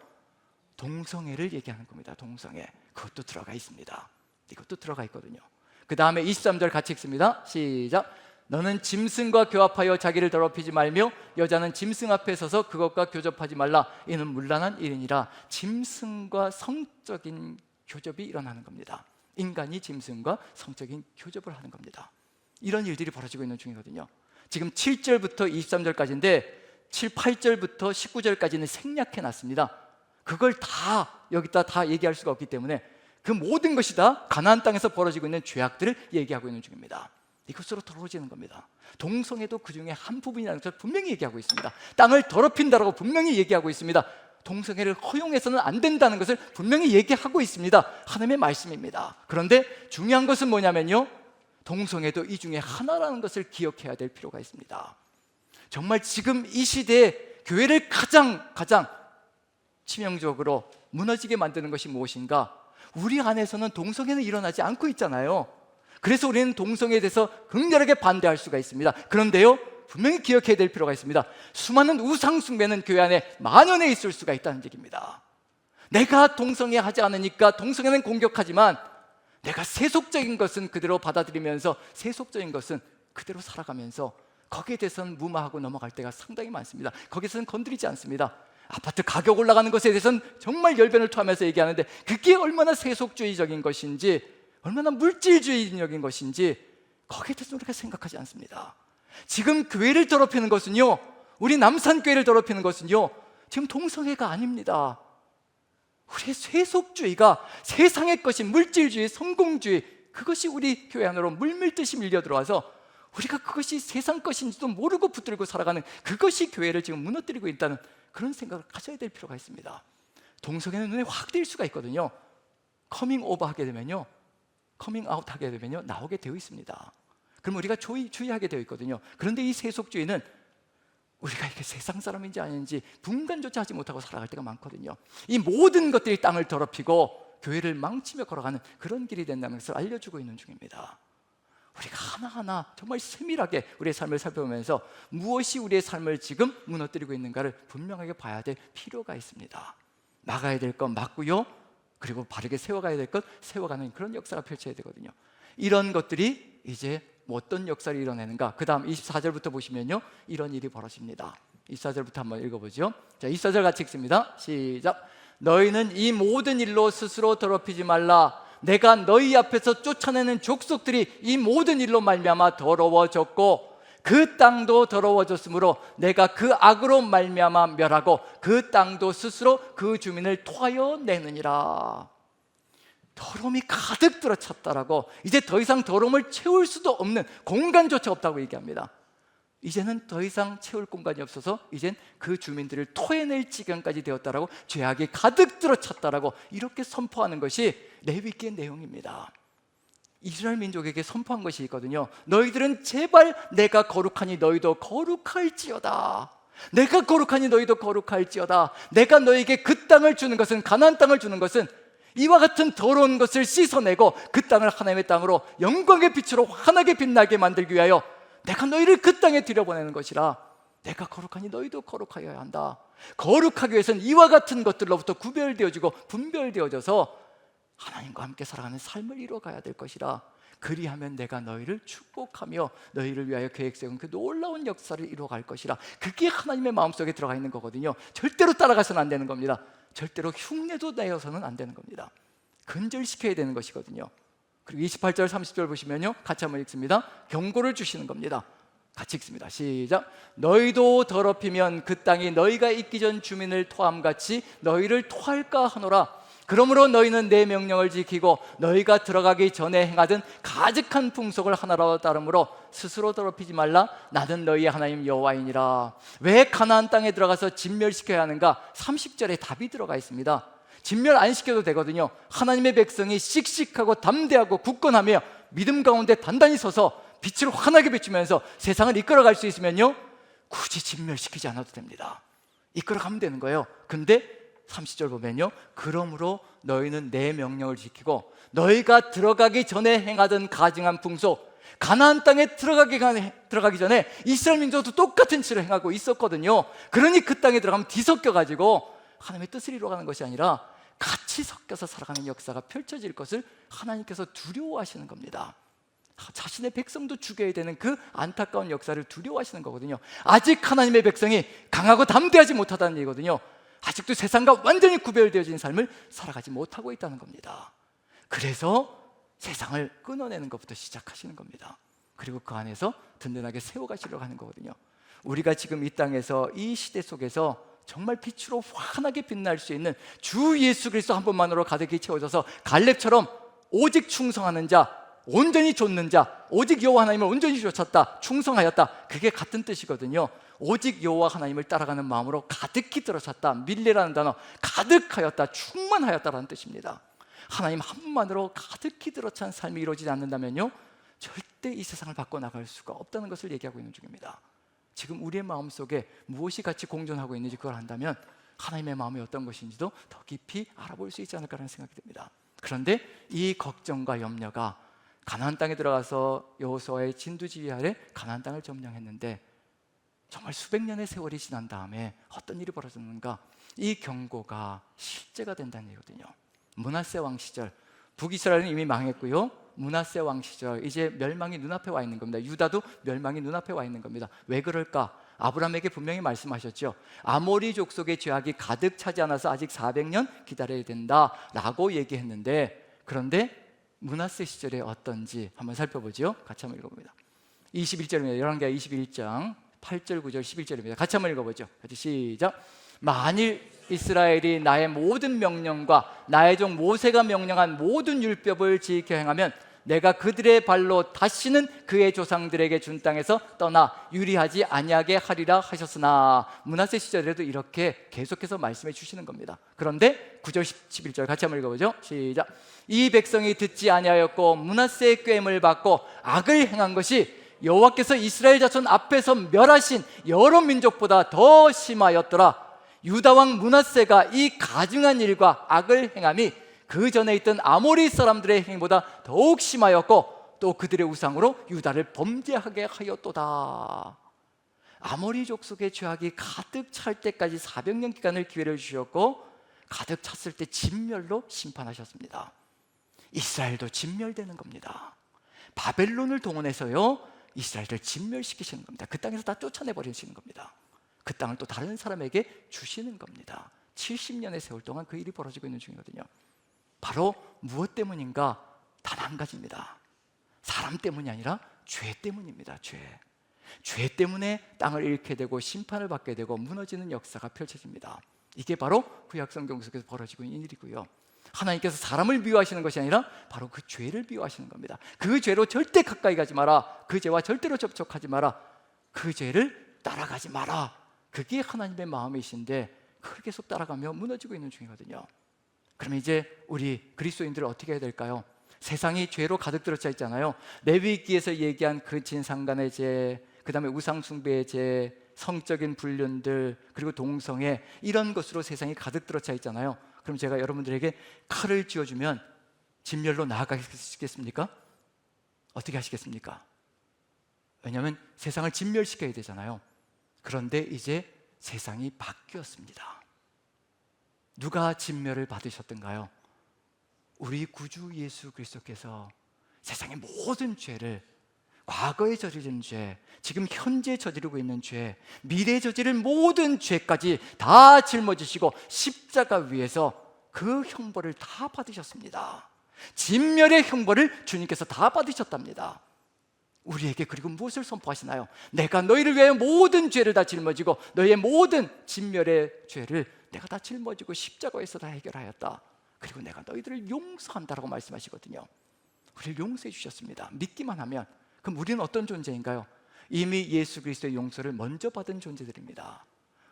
동성애를 얘기하는 겁니다. 동성애. 그것도 들어가 있습니다. 이것도 들어가 있거든요. 그 다음에 23절 같이 읽습니다. 시작. 너는 짐승과 교합하여 자기를 더럽히지 말며 여자는 짐승 앞에 서서 그것과 교접하지 말라. 이는 문란한 일이니라. 짐승과 성적인 교접이 일어나는 겁니다. 인간이 짐승과 성적인 교접을 하는 겁니다. 이런 일들이 벌어지고 있는 중이거든요. 지금 7절부터 23절까지인데 7, 8절부터 19절까지는 생략해 놨습니다. 그걸 다 여기다 다 얘기할 수가 없기 때문에 그 모든 것이 다 가나안 땅에서 벌어지고 있는 죄악들을 얘기하고 있는 중입니다. 이것으로 더러워지는 겁니다. 동성애도 그 중에 한 부분이라는 것을 분명히 얘기하고 있습니다. 땅을 더럽힌다라고 분명히 얘기하고 있습니다. 동성애를 허용해서는 안 된다는 것을 분명히 얘기하고 있습니다. 하나님의 말씀입니다. 그런데 중요한 것은 뭐냐면요, 동성애도 이 중에 하나라는 것을 기억해야 될 필요가 있습니다. 정말 지금 이 시대에 교회를 가장 치명적으로 무너지게 만드는 것이 무엇인가? 우리 안에서는 동성애는 일어나지 않고 있잖아요. 그래서 우리는 동성애에 대해서 극렬하게 반대할 수가 있습니다. 그런데요, 분명히 기억해야 될 필요가 있습니다. 수많은 우상 숭배는 교회 안에 만연해 있을 수가 있다는 얘기입니다. 내가 동성애 하지 않으니까 동성애는 공격하지만 내가 세속적인 것은 그대로 받아들이면서 세속적인 것은 그대로 살아가면서 거기에 대해서는 무마하고 넘어갈 때가 상당히 많습니다. 거기서는 건드리지 않습니다. 아파트 가격 올라가는 것에 대해서는 정말 열변을 토하면서 얘기하는데 그게 얼마나 세속주의적인 것인지, 얼마나 물질주의적인 것인지 거기에 대해서 우리가 생각하지 않습니다. 지금 교회를 더럽히는 것은요, 우리 남산교회를 더럽히는 것은요, 지금 동성애가 아닙니다. 우리의 세속주의가, 세상의 것인 물질주의, 성공주의, 그것이 우리 교회 안으로 물밀듯이 밀려 들어와서 우리가 그것이 세상 것인지도 모르고 붙들고 살아가는, 그것이 교회를 지금 무너뜨리고 있다는 그런 생각을 가져야 될 필요가 있습니다. 동성애는 눈에 확 띌 수가 있거든요. 커밍 오버 하게 되면요, 커밍 아웃 하게 되면요, 나오게 되어 있습니다. 그럼 우리가 주의하게 되어 있거든요. 그런데 이 세속주의는 우리가 이게 세상 사람인지 아닌지 분간조차 하지 못하고 살아갈 때가 많거든요. 이 모든 것들이 땅을 더럽히고 교회를 망치며 걸어가는 그런 길이 된다는 것을 알려주고 있는 중입니다. 우리가 하나하나 정말 세밀하게 우리의 삶을 살펴보면서 무엇이 우리의 삶을 지금 무너뜨리고 있는가를 분명하게 봐야 될 필요가 있습니다. 막아야 될 건 막고요, 그리고 바르게 세워가야 될 것 세워가는 그런 역사가 펼쳐야 되거든요. 이런 것들이 이제 어떤 역사를 이뤄내는가? 그 다음 24절부터 보시면요, 이런 일이 벌어집니다. 24절부터 한번 읽어보죠. 자, 24절 같이 읽습니다. 시작. 너희는 이 모든 일로 스스로 더럽히지 말라. 내가 너희 앞에서 쫓아내는 족속들이 이 모든 일로 말미암아 더러워졌고 그 땅도 더러워졌으므로 내가 그 악으로 말미암아 멸하고 그 땅도 스스로 그 주민을 토하여 내느니라. 더러움이 가득 들어찼다라고, 이제 더 이상 더러움을 채울 수도 없는 공간조차 없다고 얘기합니다. 이제는 더 이상 채울 공간이 없어서 이젠 그 주민들을 토해낼 지경까지 되었다라고, 죄악이 가득 들어찼다라고 이렇게 선포하는 것이 레위기의 내용입니다. 이스라엘 민족에게 선포한 것이 있거든요. 너희들은 제발 내가 거룩하니 너희도 거룩할지어다. 내가 거룩하니 너희도 거룩할지어다. 내가 너희에게 그 땅을 주는 것은, 가나안 땅을 주는 것은 이와 같은 더러운 것을 씻어내고 그 땅을 하나님의 땅으로 영광의 빛으로 환하게 빛나게 만들기 위하여 내가 너희를 그 땅에 들여보내는 것이라. 내가 거룩하니 너희도 거룩하여야 한다. 거룩하기 위해서는 이와 같은 것들로부터 구별되어지고 분별되어져서 하나님과 함께 살아가는 삶을 이루어가야 될 것이라. 그리하면 내가 너희를 축복하며 너희를 위하여 계획 세운 그 놀라운 역사를 이루어갈 것이라. 그게 하나님의 마음속에 들어가 있는 거거든요. 절대로 따라가서는 안 되는 겁니다. 절대로 흉내도 내어서는 안 되는 겁니다. 근절시켜야 되는 것이거든요. 그리고 28절 30절 보시면요, 같이 한번 읽습니다. 경고를 주시는 겁니다. 같이 읽습니다. 시작. 너희도 더럽히면 그 땅이 너희가 있기 전 주민을 토함같이 너희를 토할까 하노라. 그러므로 너희는 내 명령을 지키고 너희가 들어가기 전에 행하던 가증한 풍속을 하나로 따르므로 스스로 더럽히지 말라. 나는 너희의 하나님 여호와이니라. 왜 가나안 땅에 들어가서 진멸시켜야 하는가? 30절에 답이 들어가 있습니다. 진멸 안 시켜도 되거든요. 하나님의 백성이 씩씩하고 담대하고 굳건하며 믿음 가운데 단단히 서서 빛을 환하게 비추면서 세상을 이끌어갈 수 있으면요, 굳이 진멸시키지 않아도 됩니다. 이끌어가면 되는 거예요. 근데 30절 보면요, 그러므로 너희는 내 명령을 지키고 너희가 들어가기 전에 행하던 가증한 풍속, 가나안 땅에 들어가기 전에 이스라엘 민족도 똑같은 짓을 행하고 있었거든요. 그러니 그 땅에 들어가면 뒤섞여가지고 하나님의 뜻을 이루어가는 것이 아니라 같이 섞여서 살아가는 역사가 펼쳐질 것을 하나님께서 두려워하시는 겁니다. 자신의 백성도 죽여야 되는 그 안타까운 역사를 두려워하시는 거거든요. 아직 하나님의 백성이 강하고 담대하지 못하다는 얘기거든요. 아직도 세상과 완전히 구별되어진 삶을 살아가지 못하고 있다는 겁니다. 그래서 세상을 끊어내는 것부터 시작하시는 겁니다. 그리고 그 안에서 든든하게 세워가시려고 하는 거거든요. 우리가 지금 이 땅에서 이 시대 속에서 정말 빛으로 환하게 빛날 수 있는 주 예수 그리스도 한 분만으로 가득히 채워져서 갈렙처럼 오직 충성하는 자, 온전히 좇는 자, 오직 여호와 하나님을 온전히 좇았다, 충성하였다, 그게 같은 뜻이거든요. 오직 여호와 하나님을 따라가는 마음으로 가득히 들어찼다, 밀레라는 단어, 가득하였다, 충만하였다라는 뜻입니다. 하나님 한 분만으로 가득히 들어찬 삶이 이루어지지 않는다면요, 절대 이 세상을 바꿔나갈 수가 없다는 것을 얘기하고 있는 중입니다. 지금 우리의 마음속에 무엇이 같이 공존하고 있는지 그걸 안다면 하나님의 마음이 어떤 것인지도 더 깊이 알아볼 수 있지 않을까라는 생각이 듭니다. 그런데 이 걱정과 염려가 가나안 땅에 들어가서 여호수아의 진두지휘 아래 가나안 땅을 점령했는데 정말 수백 년의 세월이 지난 다음에 어떤 일이 벌어졌는가? 이 경고가 실제가 된다는 얘기거든요. 므낫세 왕 시절, 북이스라엘은 이미 망했고요, 므낫세 왕 시절 이제 멸망이 눈앞에 와 있는 겁니다. 유다도 멸망이 눈앞에 와 있는 겁니다. 왜 그럴까? 아브라함에게 분명히 말씀하셨죠. 아모리 족속의 죄악이 가득 차지 않아서 아직 400년 기다려야 된다라고 얘기했는데, 그런데 므낫세 시절에 어떤지 한번 살펴보죠. 같이 한번 읽어봅니다. 21절입니다. 열왕기하 21장 8절 9절 11절입니다. 같이 한번 읽어보죠. 같이 시작. 만일 이스라엘이 나의 모든 명령과 나의 종 모세가 명령한 모든 율법을 지켜 행하면 내가 그들의 발로 다시는 그의 조상들에게 준 땅에서 떠나 유리하지 아니하게 하리라 하셨으나, 므낫세 시절에도 이렇게 계속해서 말씀해 주시는 겁니다. 그런데 9절 11절 같이 한번 읽어보죠. 시작. 이 백성이 듣지 아니하였고 므낫세의 꾀임을 받고 악을 행한 것이 여호와께서 이스라엘 자손 앞에서 멸하신 여러 민족보다 더 심하였더라. 유다 왕 므낫세가 이 가증한 일과 악을 행함이 그 전에 있던 아모리 사람들의 행위보다 더욱 심하였고 또 그들의 우상으로 유다를 범죄하게 하였도다. 아모리 족속의 죄악이 가득 찰 때까지 400년 기간을 기회를 주셨고, 가득 찼을 때 진멸로 심판하셨습니다. 이스라엘도 진멸되는 겁니다. 바벨론을 동원해서요, 이스라엘을 진멸시키시는 겁니다. 그 땅에서 다 쫓아내버리시는 겁니다. 그 땅을 또 다른 사람에게 주시는 겁니다. 70년의 세월 동안 그 일이 벌어지고 있는 중이거든요. 바로 무엇 때문인가? 단 한 가지입니다. 사람 때문이 아니라 죄 때문입니다. 죄 때문에 땅을 잃게 되고 심판을 받게 되고 무너지는 역사가 펼쳐집니다. 이게 바로 구약성경 속에서 벌어지고 있는 일이고요. 하나님께서 사람을 미워하시는 것이 아니라 바로 그 죄를 미워하시는 겁니다. 그 죄로 절대 가까이 가지 마라, 그 죄와 절대로 접촉하지 마라, 그 죄를 따라가지 마라, 그게 하나님의 마음이신데 그걸 계속 따라가며 무너지고 있는 중이거든요. 그러면 이제 우리 그리스도인들은 어떻게 해야 될까요? 세상이 죄로 가득 들어차 있잖아요. 레위기에서 얘기한 그 진상간의 죄, 그 다음에 우상숭배의 죄, 성적인 불륜들, 그리고 동성애, 이런 것으로 세상이 가득 들어차 있잖아요. 그럼 제가 여러분들에게 칼을 쥐어주면 진멸로 나아가시겠습니까? 어떻게 하시겠습니까? 왜냐하면 세상을 진멸시켜야 되잖아요. 그런데 이제 세상이 바뀌었습니다. 누가 진멸을 받으셨던가요? 우리 구주 예수 그리스도께서 세상의 모든 죄를, 과거에 저지른 죄, 지금 현재 저지르고 있는 죄, 미래에 저지를 모든 죄까지 다 짊어지시고 십자가 위에서 그 형벌을 다 받으셨습니다. 진멸의 형벌을 주님께서 다 받으셨답니다. 우리에게 그리고 무엇을 선포하시나요? 내가 너희를 위하여 모든 죄를 다 짊어지고 너희의 모든 진멸의 죄를 내가 다 짊어지고 십자가에서 다 해결하였다. 그리고 내가 너희들을 용서한다라고 말씀하시거든요. 우리를 용서해 주셨습니다. 믿기만 하면. 그럼 우리는 어떤 존재인가요? 이미 예수 그리스도의 용서를 먼저 받은 존재들입니다.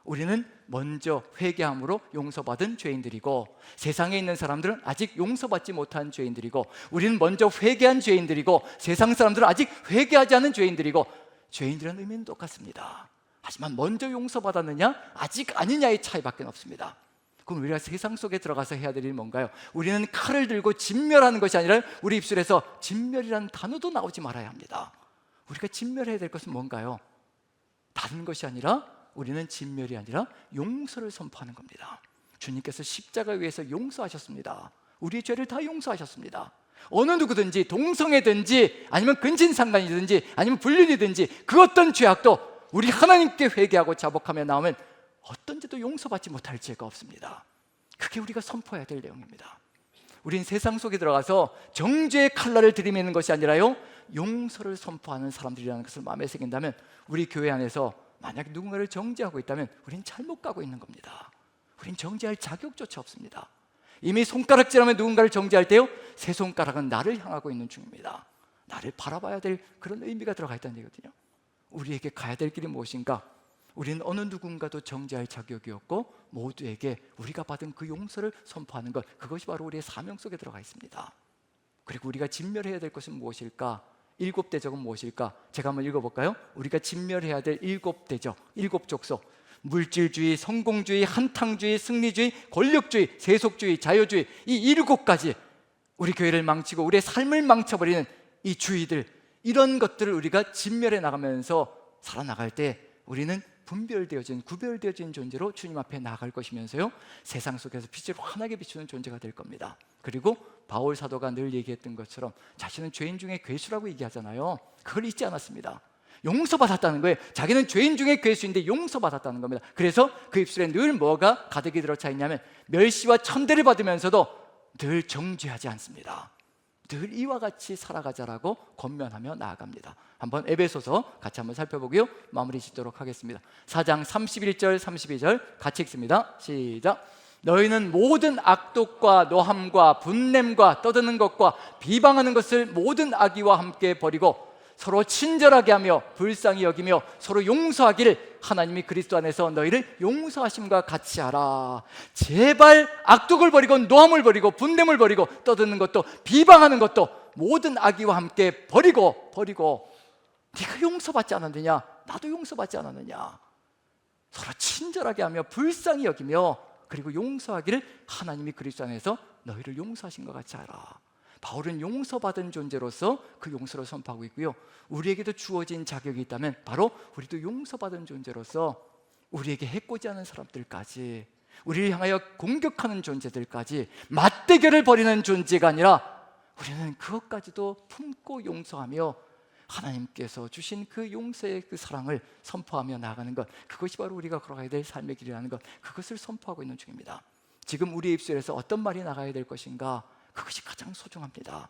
우리는 먼저 회개함으로 용서받은 죄인들이고, 세상에 있는 사람들은 아직 용서받지 못한 죄인들이고, 우리는 먼저 회개한 죄인들이고, 세상 사람들은 아직 회개하지 않은 죄인들이고, 죄인들은 의미는 똑같습니다. 하지만 먼저 용서받았느냐 아직 아니냐의 차이밖에 없습니다. 그럼 우리가 세상 속에 들어가서 해야 될 일이 뭔가요? 우리는 칼을 들고 진멸하는 것이 아니라 우리 입술에서 진멸이라는 단어도 나오지 말아야 합니다. 우리가 진멸해야 될 것은 뭔가요? 다른 것이 아니라, 우리는 진멸이 아니라 용서를 선포하는 겁니다. 주님께서 십자가 위에서 용서하셨습니다. 우리의 죄를 다 용서하셨습니다. 어느 누구든지, 동성애든지 아니면 근친상간이든지 아니면 불륜이든지 그 어떤 죄악도 우리 하나님께 회개하고 자복하며 나오면 어떤 죄도 용서받지 못할 죄가 없습니다. 그게 우리가 선포해야 될 내용입니다. 우린 세상 속에 들어가서 정죄의 칼날을 들이미는 것이 아니라요, 용서를 선포하는 사람들이라는 것을 마음에 새긴다면 우리 교회 안에서 만약에 누군가를 정죄하고 있다면 우린 잘못 가고 있는 겁니다. 우린 정죄할 자격조차 없습니다. 이미 손가락질하면 누군가를 정죄할 때요, 세 손가락은 나를 향하고 있는 중입니다. 나를 바라봐야 될 그런 의미가 들어가 있다는 얘기거든요. 우리에게 가야 될 길이 무엇인가? 우리는 어느 누군가도 정죄할 자격이 없고 모두에게 우리가 받은 그 용서를 선포하는 것, 그것이 바로 우리의 사명 속에 들어가 있습니다. 그리고 우리가 진멸해야 될 것은 무엇일까? 7대적은 무엇일까? 제가 한번 읽어볼까요? 우리가 진멸해야 될 7대적, 7족속, 물질주의, 성공주의, 한탕주의, 승리주의, 권력주의, 세속주의, 자유주의, 이 7가지 우리 교회를 망치고 우리의 삶을 망쳐버리는 이 주의들, 이런 것들을 우리가 진멸해 나가면서 살아나갈 때 우리는 분별되어진, 구별되어진 존재로 주님 앞에 나아갈 것이면서요, 세상 속에서 빛을 환하게 비추는 존재가 될 겁니다. 그리고 바울 사도가 늘 얘기했던 것처럼 자신은 죄인 중에 괴수라고 얘기하잖아요. 그걸 잊지 않았습니다. 용서받았다는 거예요. 자기는 죄인 중에 괴수인데 용서받았다는 겁니다. 그래서 그 입술에 늘 뭐가 가득히 들어차 있냐면 멸시와 천대를 받으면서도 늘 정죄하지 않습니다. 늘 이와 같이 살아가자라고 권면하며 나아갑니다. 한번 에베소서 같이 한번 살펴보고요, 마무리 짓도록 하겠습니다. 4장 31절 32절 같이 읽습니다. 시작. 너희는 모든 악독과 노함과 분냄과 떠드는 것과 비방하는 것을 모든 악의와 함께 버리고 서로 친절하게 하며 불쌍히 여기며 서로 용서하기를 하나님이 그리스도 안에서 너희를 용서하심과 같이 하라. 제발 악독을 버리고 노함을 버리고 분냄을 버리고 떠드는 것도 비방하는 것도 모든 악의와 함께 버리고 네가 용서받지 않았느냐? 나도 용서받지 않았느냐? 서로 친절하게 하며 불쌍히 여기며 그리고 용서하기를 하나님이 그리스도 안에서 너희를 용서하신 것 같이 하라. 바울은 용서받은 존재로서 그 용서를 선포하고 있고요, 우리에게도 주어진 자격이 있다면 바로 우리도 용서받은 존재로서 우리에게 해코지 하는 사람들까지, 우리를 향하여 공격하는 존재들까지 맞대결을 벌이는 존재가 아니라 우리는 그것까지도 품고 용서하며 하나님께서 주신 그 용서의 그 사랑을 선포하며 나아가는 것, 그것이 바로 우리가 걸어가야 될 삶의 길이라는 것, 그것을 선포하고 있는 중입니다. 지금 우리의 입술에서 어떤 말이 나가야 될 것인가? 그것이 가장 소중합니다.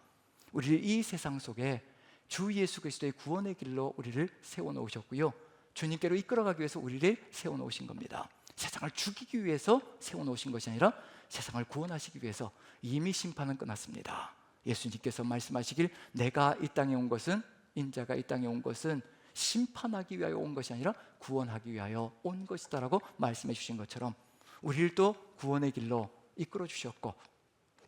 우리를 이 세상 속에 주 예수 그리스도의 구원의 길로 우리를 세워놓으셨고요, 주님께로 이끌어가기 위해서 우리를 세워놓으신 겁니다. 세상을 죽이기 위해서 세워놓으신 것이 아니라 세상을 구원하시기 위해서. 이미 심판은 끝났습니다. 예수님께서 말씀하시길 내가 이 땅에 온 것은, 인자가 이 땅에 온 것은 심판하기 위하여 온 것이 아니라 구원하기 위하여 온 것이다라고 말씀해 주신 것처럼 우리를 또 구원의 길로 이끌어 주셨고,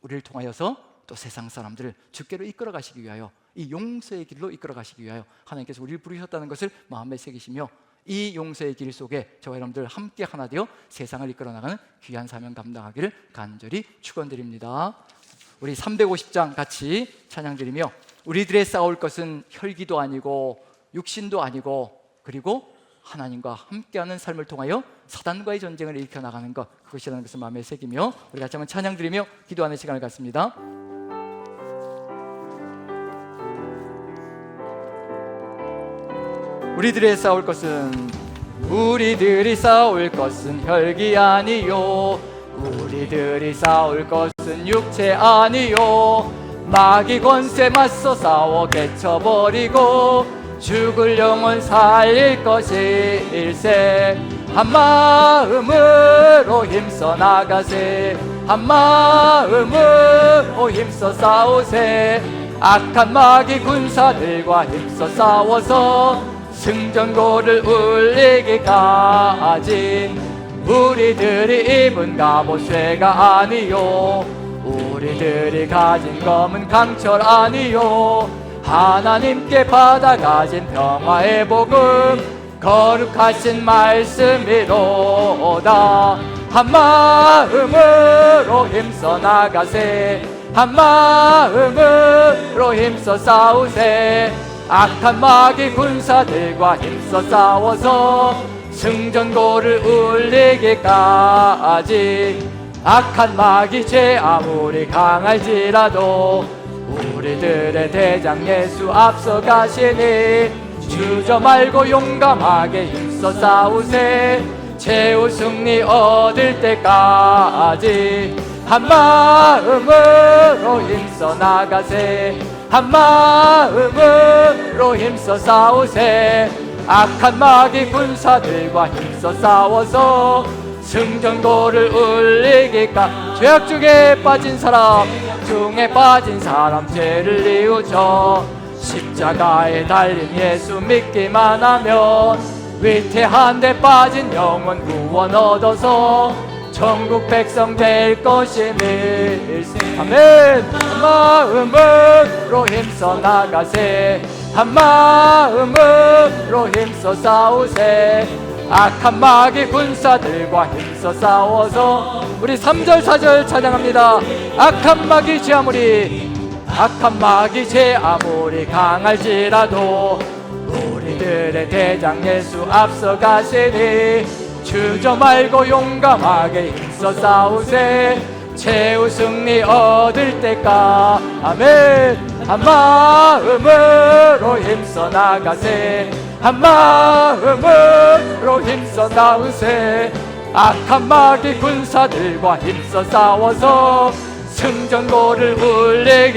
우리를 통하여서 또 세상 사람들을 주께로 이끌어 가시기 위하여, 이 용서의 길로 이끌어 가시기 위하여 하나님께서 우리를 부르셨다는 것을 마음에 새기시며, 이 용서의 길 속에 저와 여러분들 함께 하나 되어 세상을 이끌어 나가는 귀한 사명 감당하기를 간절히 축원드립니다. 우리 350장 같이 찬양드리며, 우리들의 싸울 것은 혈기도 아니고 육신도 아니고 그리고 하나님과 함께하는 삶을 통하여 사단과의 전쟁을 일으켜 나가는 것, 그것이라는 것을 마음에 새기며 우리 같이 한번 찬양드리며 기도하는 시간을 갖습니다. 우리들이 싸울 것은 혈기 아니요, 우리들이 싸울 것은 육체 아니요, 마귀 권세 맞서 싸워 개쳐버리고 죽을 영혼 살릴 것일세. 한 마음으로 힘써 나가세, 한 마음으로 힘써 싸우세. 악한 마귀 군사들과 힘써 싸워서 승전고를 울리기까지. 우리들이 입은 갑옷 쇠가 아니요, 우리들이 가진 검은 강철 아니요, 하나님께 받아가진 평화의 복음 거룩하신 말씀이로다. 한 마음으로 힘써 나가세, 한 마음으로 힘써 싸우세. 악한 마귀 군사들과 힘써 싸워서 승전고를 울리기까지. 악한 마귀 죄 아무리 강할지라도 우리들의 대장 예수 앞서가시니 주저 말고 용감하게 힘써 싸우세. 최후 승리 얻을 때까지 한 마음으로 힘써 나가세, 한 마음으로 힘써 싸우세. 악한 마귀 군사들과 힘써 싸워서 승전고를 울리기까. 죄악 중에 빠진 사람 죄를 뉘우쳐 십자가에 달린 예수 믿기만 하면 위태한 데 빠진 영혼 구원 얻어서 천국 백성 될 것이니. 아멘. 한 마음으로 힘써 나가세. 한 마음으로 힘써 싸우세. 악한 마귀 군사들과 힘써 싸워서. 우리 3절 4절 찬양합니다. 악한 마귀 죄 아무리 강할지라도 우리들의 대장 예수 앞서가시니 주저 말고 용감하게 힘써 싸우세. 최후 승리 얻을 때까. 아멘. 한 마음으로 힘써 나가세. 한 마음으로 힘써 나으세. 악한 마귀 군사들과 힘써 싸워서 승전고를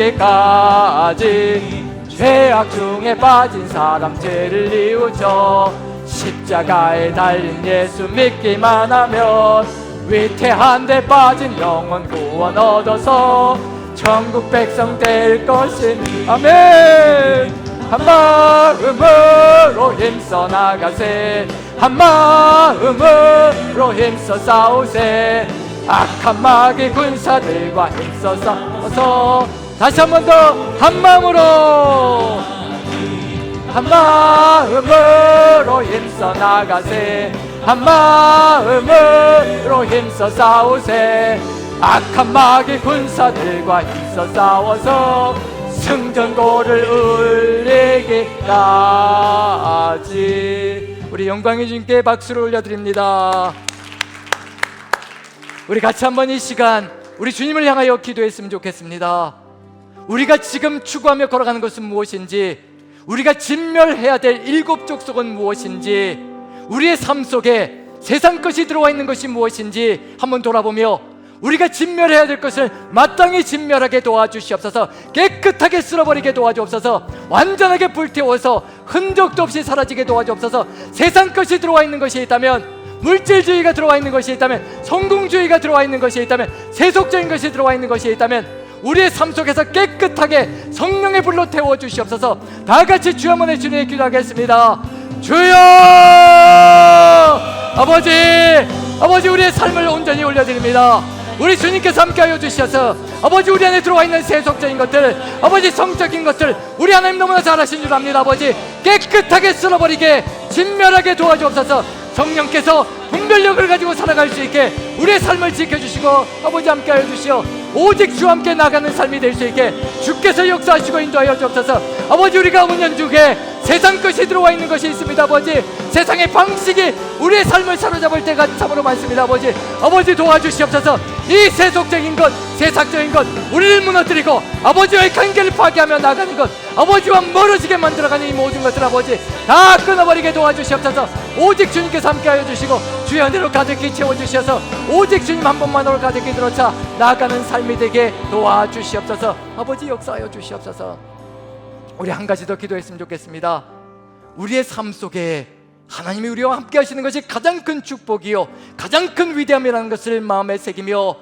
울리기까지. 죄악 중에 빠진 사람 죄를 뉘우쳐 십자가에 달린 예수 믿기만 하면 위태한 데 빠진 영혼 구원 얻어서 천국 백성 될 것이니. 아멘. 한 마음으로 힘써 나가세. 한 마음으로 힘써 싸우세. 악한 마귀 군사들과 힘써 싸워서. 다시 한 번 더. 한 마음으로 힘써 나가세. 한 마음으로 힘써 싸우세. 악한 마귀 군사들과 힘써 싸워서 승전고를 울리기까지. 우리 영광의 주님께 박수를 올려드립니다. 우리 같이 한번 이 시간 우리 주님을 향하여 기도했으면 좋겠습니다. 우리가 지금 추구하며 걸어가는 것은 무엇인지, 우리가 진멸해야 될 7 족속은 무엇인지, 우리의 삶 속에 세상 것이 들어와 있는 것이 무엇인지 한번 돌아보며 우리가 진멸해야 될 것을 마땅히 진멸하게 도와주시옵소서. 깨끗하게 쓸어버리게 도와주옵소서. 완전하게 불태워서 흔적도 없이 사라지게 도와주옵소서. 세상 것이 들어와 있는 것이 있다면, 물질주의가 들어와 있는 것이 있다면, 성공주의가 들어와 있는 것이 있다면, 세속적인 것이 들어와 있는 것이 있다면 우리의 삶 속에서 깨끗하게 성령의 불로 태워주시옵소서. 다같이 주여 한번 주님께 기도하겠습니다. 주여! 아버지 우리의 삶을 온전히 올려드립니다. 우리 주님께서 함께하여 주셔서 아버지 우리 안에 들어와 있는 세속적인 것들, 아버지 성적인 것들, 우리 하나님 너무나 잘하신 줄 압니다. 아버지 깨끗하게 쓸어버리게 진멸하게 도와주옵소서. 성령께서 분별력을 가지고 살아갈 수 있게 우리의 삶을 지켜주시고 아버지 함께하여 주시오. 오직 주와 함께 나가는 삶이 될 수 있게 주께서 역사하시고 인도하여 주옵소서. 아버지 우리가 은연중에 세상 것이 들어와 있는 것이 있습니다. 아버지 세상의 방식이 우리의 삶을 사로잡을 때가 참으로 많습니다. 아버지 도와주시옵소서. 이 세속적인 것, 세상적인 것 우리를 무너뜨리고 아버지와의 관계를 파괴하며 나가는 것, 아버지와 멀어지게 만들어가는 이 모든 것들 아버지 다 끊어버리게 도와주시옵소서. 오직 주님께서 함께하여 주시고 주의 은혜로 가득히 채워주셔서 오직 주님 한 분만으로 가득히 들어차 나아가는 삶이 되게 도와주시옵소서. 아버지 역사하여 주시옵소서. 우리 한 가지 더 기도했으면 좋겠습니다. 우리의 삶 속에 하나님이 우리와 함께 하시는 것이 가장 큰 축복이요 가장 큰 위대함이라는 것을 마음에 새기며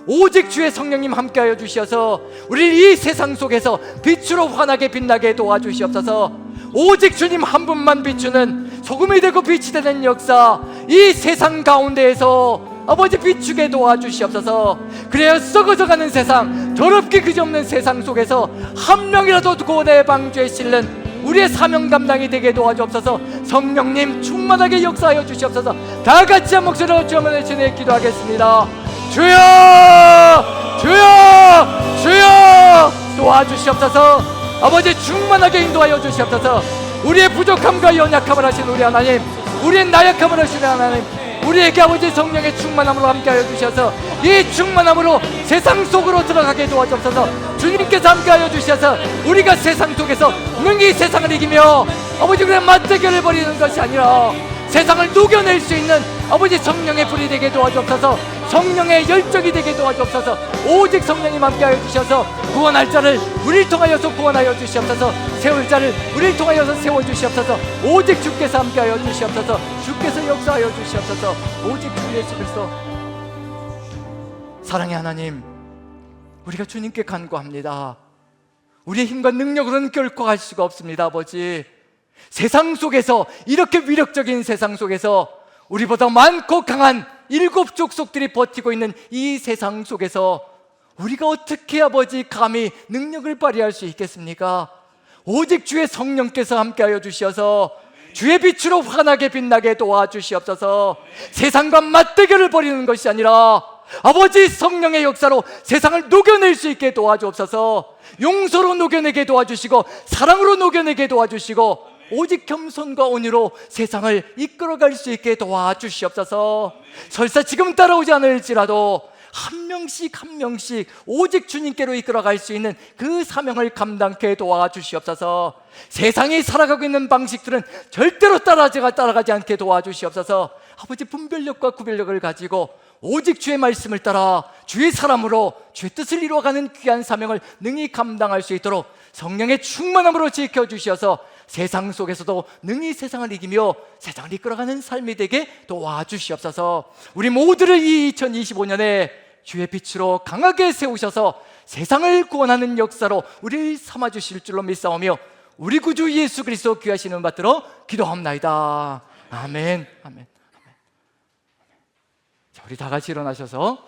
오직 주의 성령님 함께하여 주셔서 우리를 이 세상 속에서 빛으로 환하게 빛나게 도와주시옵소서. 오직 주님 한 분만 비추는 소금이 되고 빛이 되는 역사 이 세상 가운데에서 아버지 비추게 도와주시옵소서. 그래야 썩어져가는 세상, 더럽게 그지없는 세상 속에서 한 명이라도 구원의 방주에 실는 우리의 사명 감당이 되게 도와주옵소서. 성령님 충만하게 역사하여 주시옵소서. 다 같이 한 목소리로 주님의 진에 기도하겠습니다. 주여 주여 주여 도와주시옵소서. 아버지 충만하게 인도하여 주시옵소서. 우리의 부족함과 연약함을 하신 우리 하나님, 우리의 나약함을 하신 하나님, 우리에게 아버지 성령의 충만함으로 함께하여 주셔서 이 충만함으로 세상 속으로 들어가게 도와주옵소서. 주님께서 함께하여 주셔서 우리가 세상 속에서 능히 세상을 이기며 아버지 그냥 맞대결을 벌이는 것이 아니라 세상을 녹여낼 수 있는 아버지 성령의 불이 되게 도와주옵소서. 성령의 열정이 되게 도와주옵소서. 오직 성령님 함께하여 주셔서 구원할 자를 우리를 통하여서 구원하여 주시옵소서. 세울 자를 우리를 통하여서 세워주시옵소서. 오직 주께서 함께하여 주시옵소서. 주께서 역사하여 주시옵소서. 오직 주 예수 그리스도. 사랑의 하나님, 우리가 주님께 간구합니다. 우리의 힘과 능력으로는 결코 할 수가 없습니다. 아버지, 세상 속에서, 이렇게 위력적인 세상 속에서 우리보다 많고 강한 7 족속들이 버티고 있는 이 세상 속에서 우리가 어떻게 아버지 감히 능력을 발휘할 수 있겠습니까? 오직 주의 성령께서 함께하여 주시어서 주의 빛으로 환하게 빛나게 도와주시옵소서. 세상과 맞대결을 벌이는 것이 아니라 아버지 성령의 역사로 세상을 녹여낼 수 있게 도와주옵소서. 용서로 녹여내게 도와주시고 사랑으로 녹여내게 도와주시고 오직 겸손과 온유로 세상을 이끌어갈 수 있게 도와주시옵소서. 설사 지금 따라오지 않을지라도 한 명씩 한 명씩 오직 주님께로 이끌어갈 수 있는 그 사명을 감당케 도와주시옵소서. 세상이 살아가고 있는 방식들은 절대로 따라가지 않게 도와주시옵소서. 아버지, 분별력과 구별력을 가지고 오직 주의 말씀을 따라 주의 사람으로 주의 뜻을 이루어가는 귀한 사명을 능히 감당할 수 있도록 성령의 충만함으로 지켜주셔서 세상 속에서도 능히 세상을 이기며 세상을 이끌어가는 삶이 되게 도와주시옵소서. 우리 모두를 이 2025년에 주의 빛으로 강하게 세우셔서 세상을 구원하는 역사로 우리를 삼아주실 줄로 믿사오며 우리 구주 예수 그리스도 귀하신 이름 받들어 기도합나이다. 아멘. 아멘. 자, 우리 다 같이 일어나셔서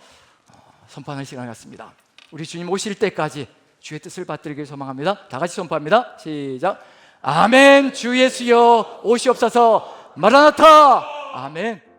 선포하는 시간 같습니다. 우리 주님 오실 때까지 주의 뜻을 받들기를 소망합니다. 다 같이 선포합니다. 시작. 아멘. 주 예수여 오시옵소서. 마라나타. 아멘.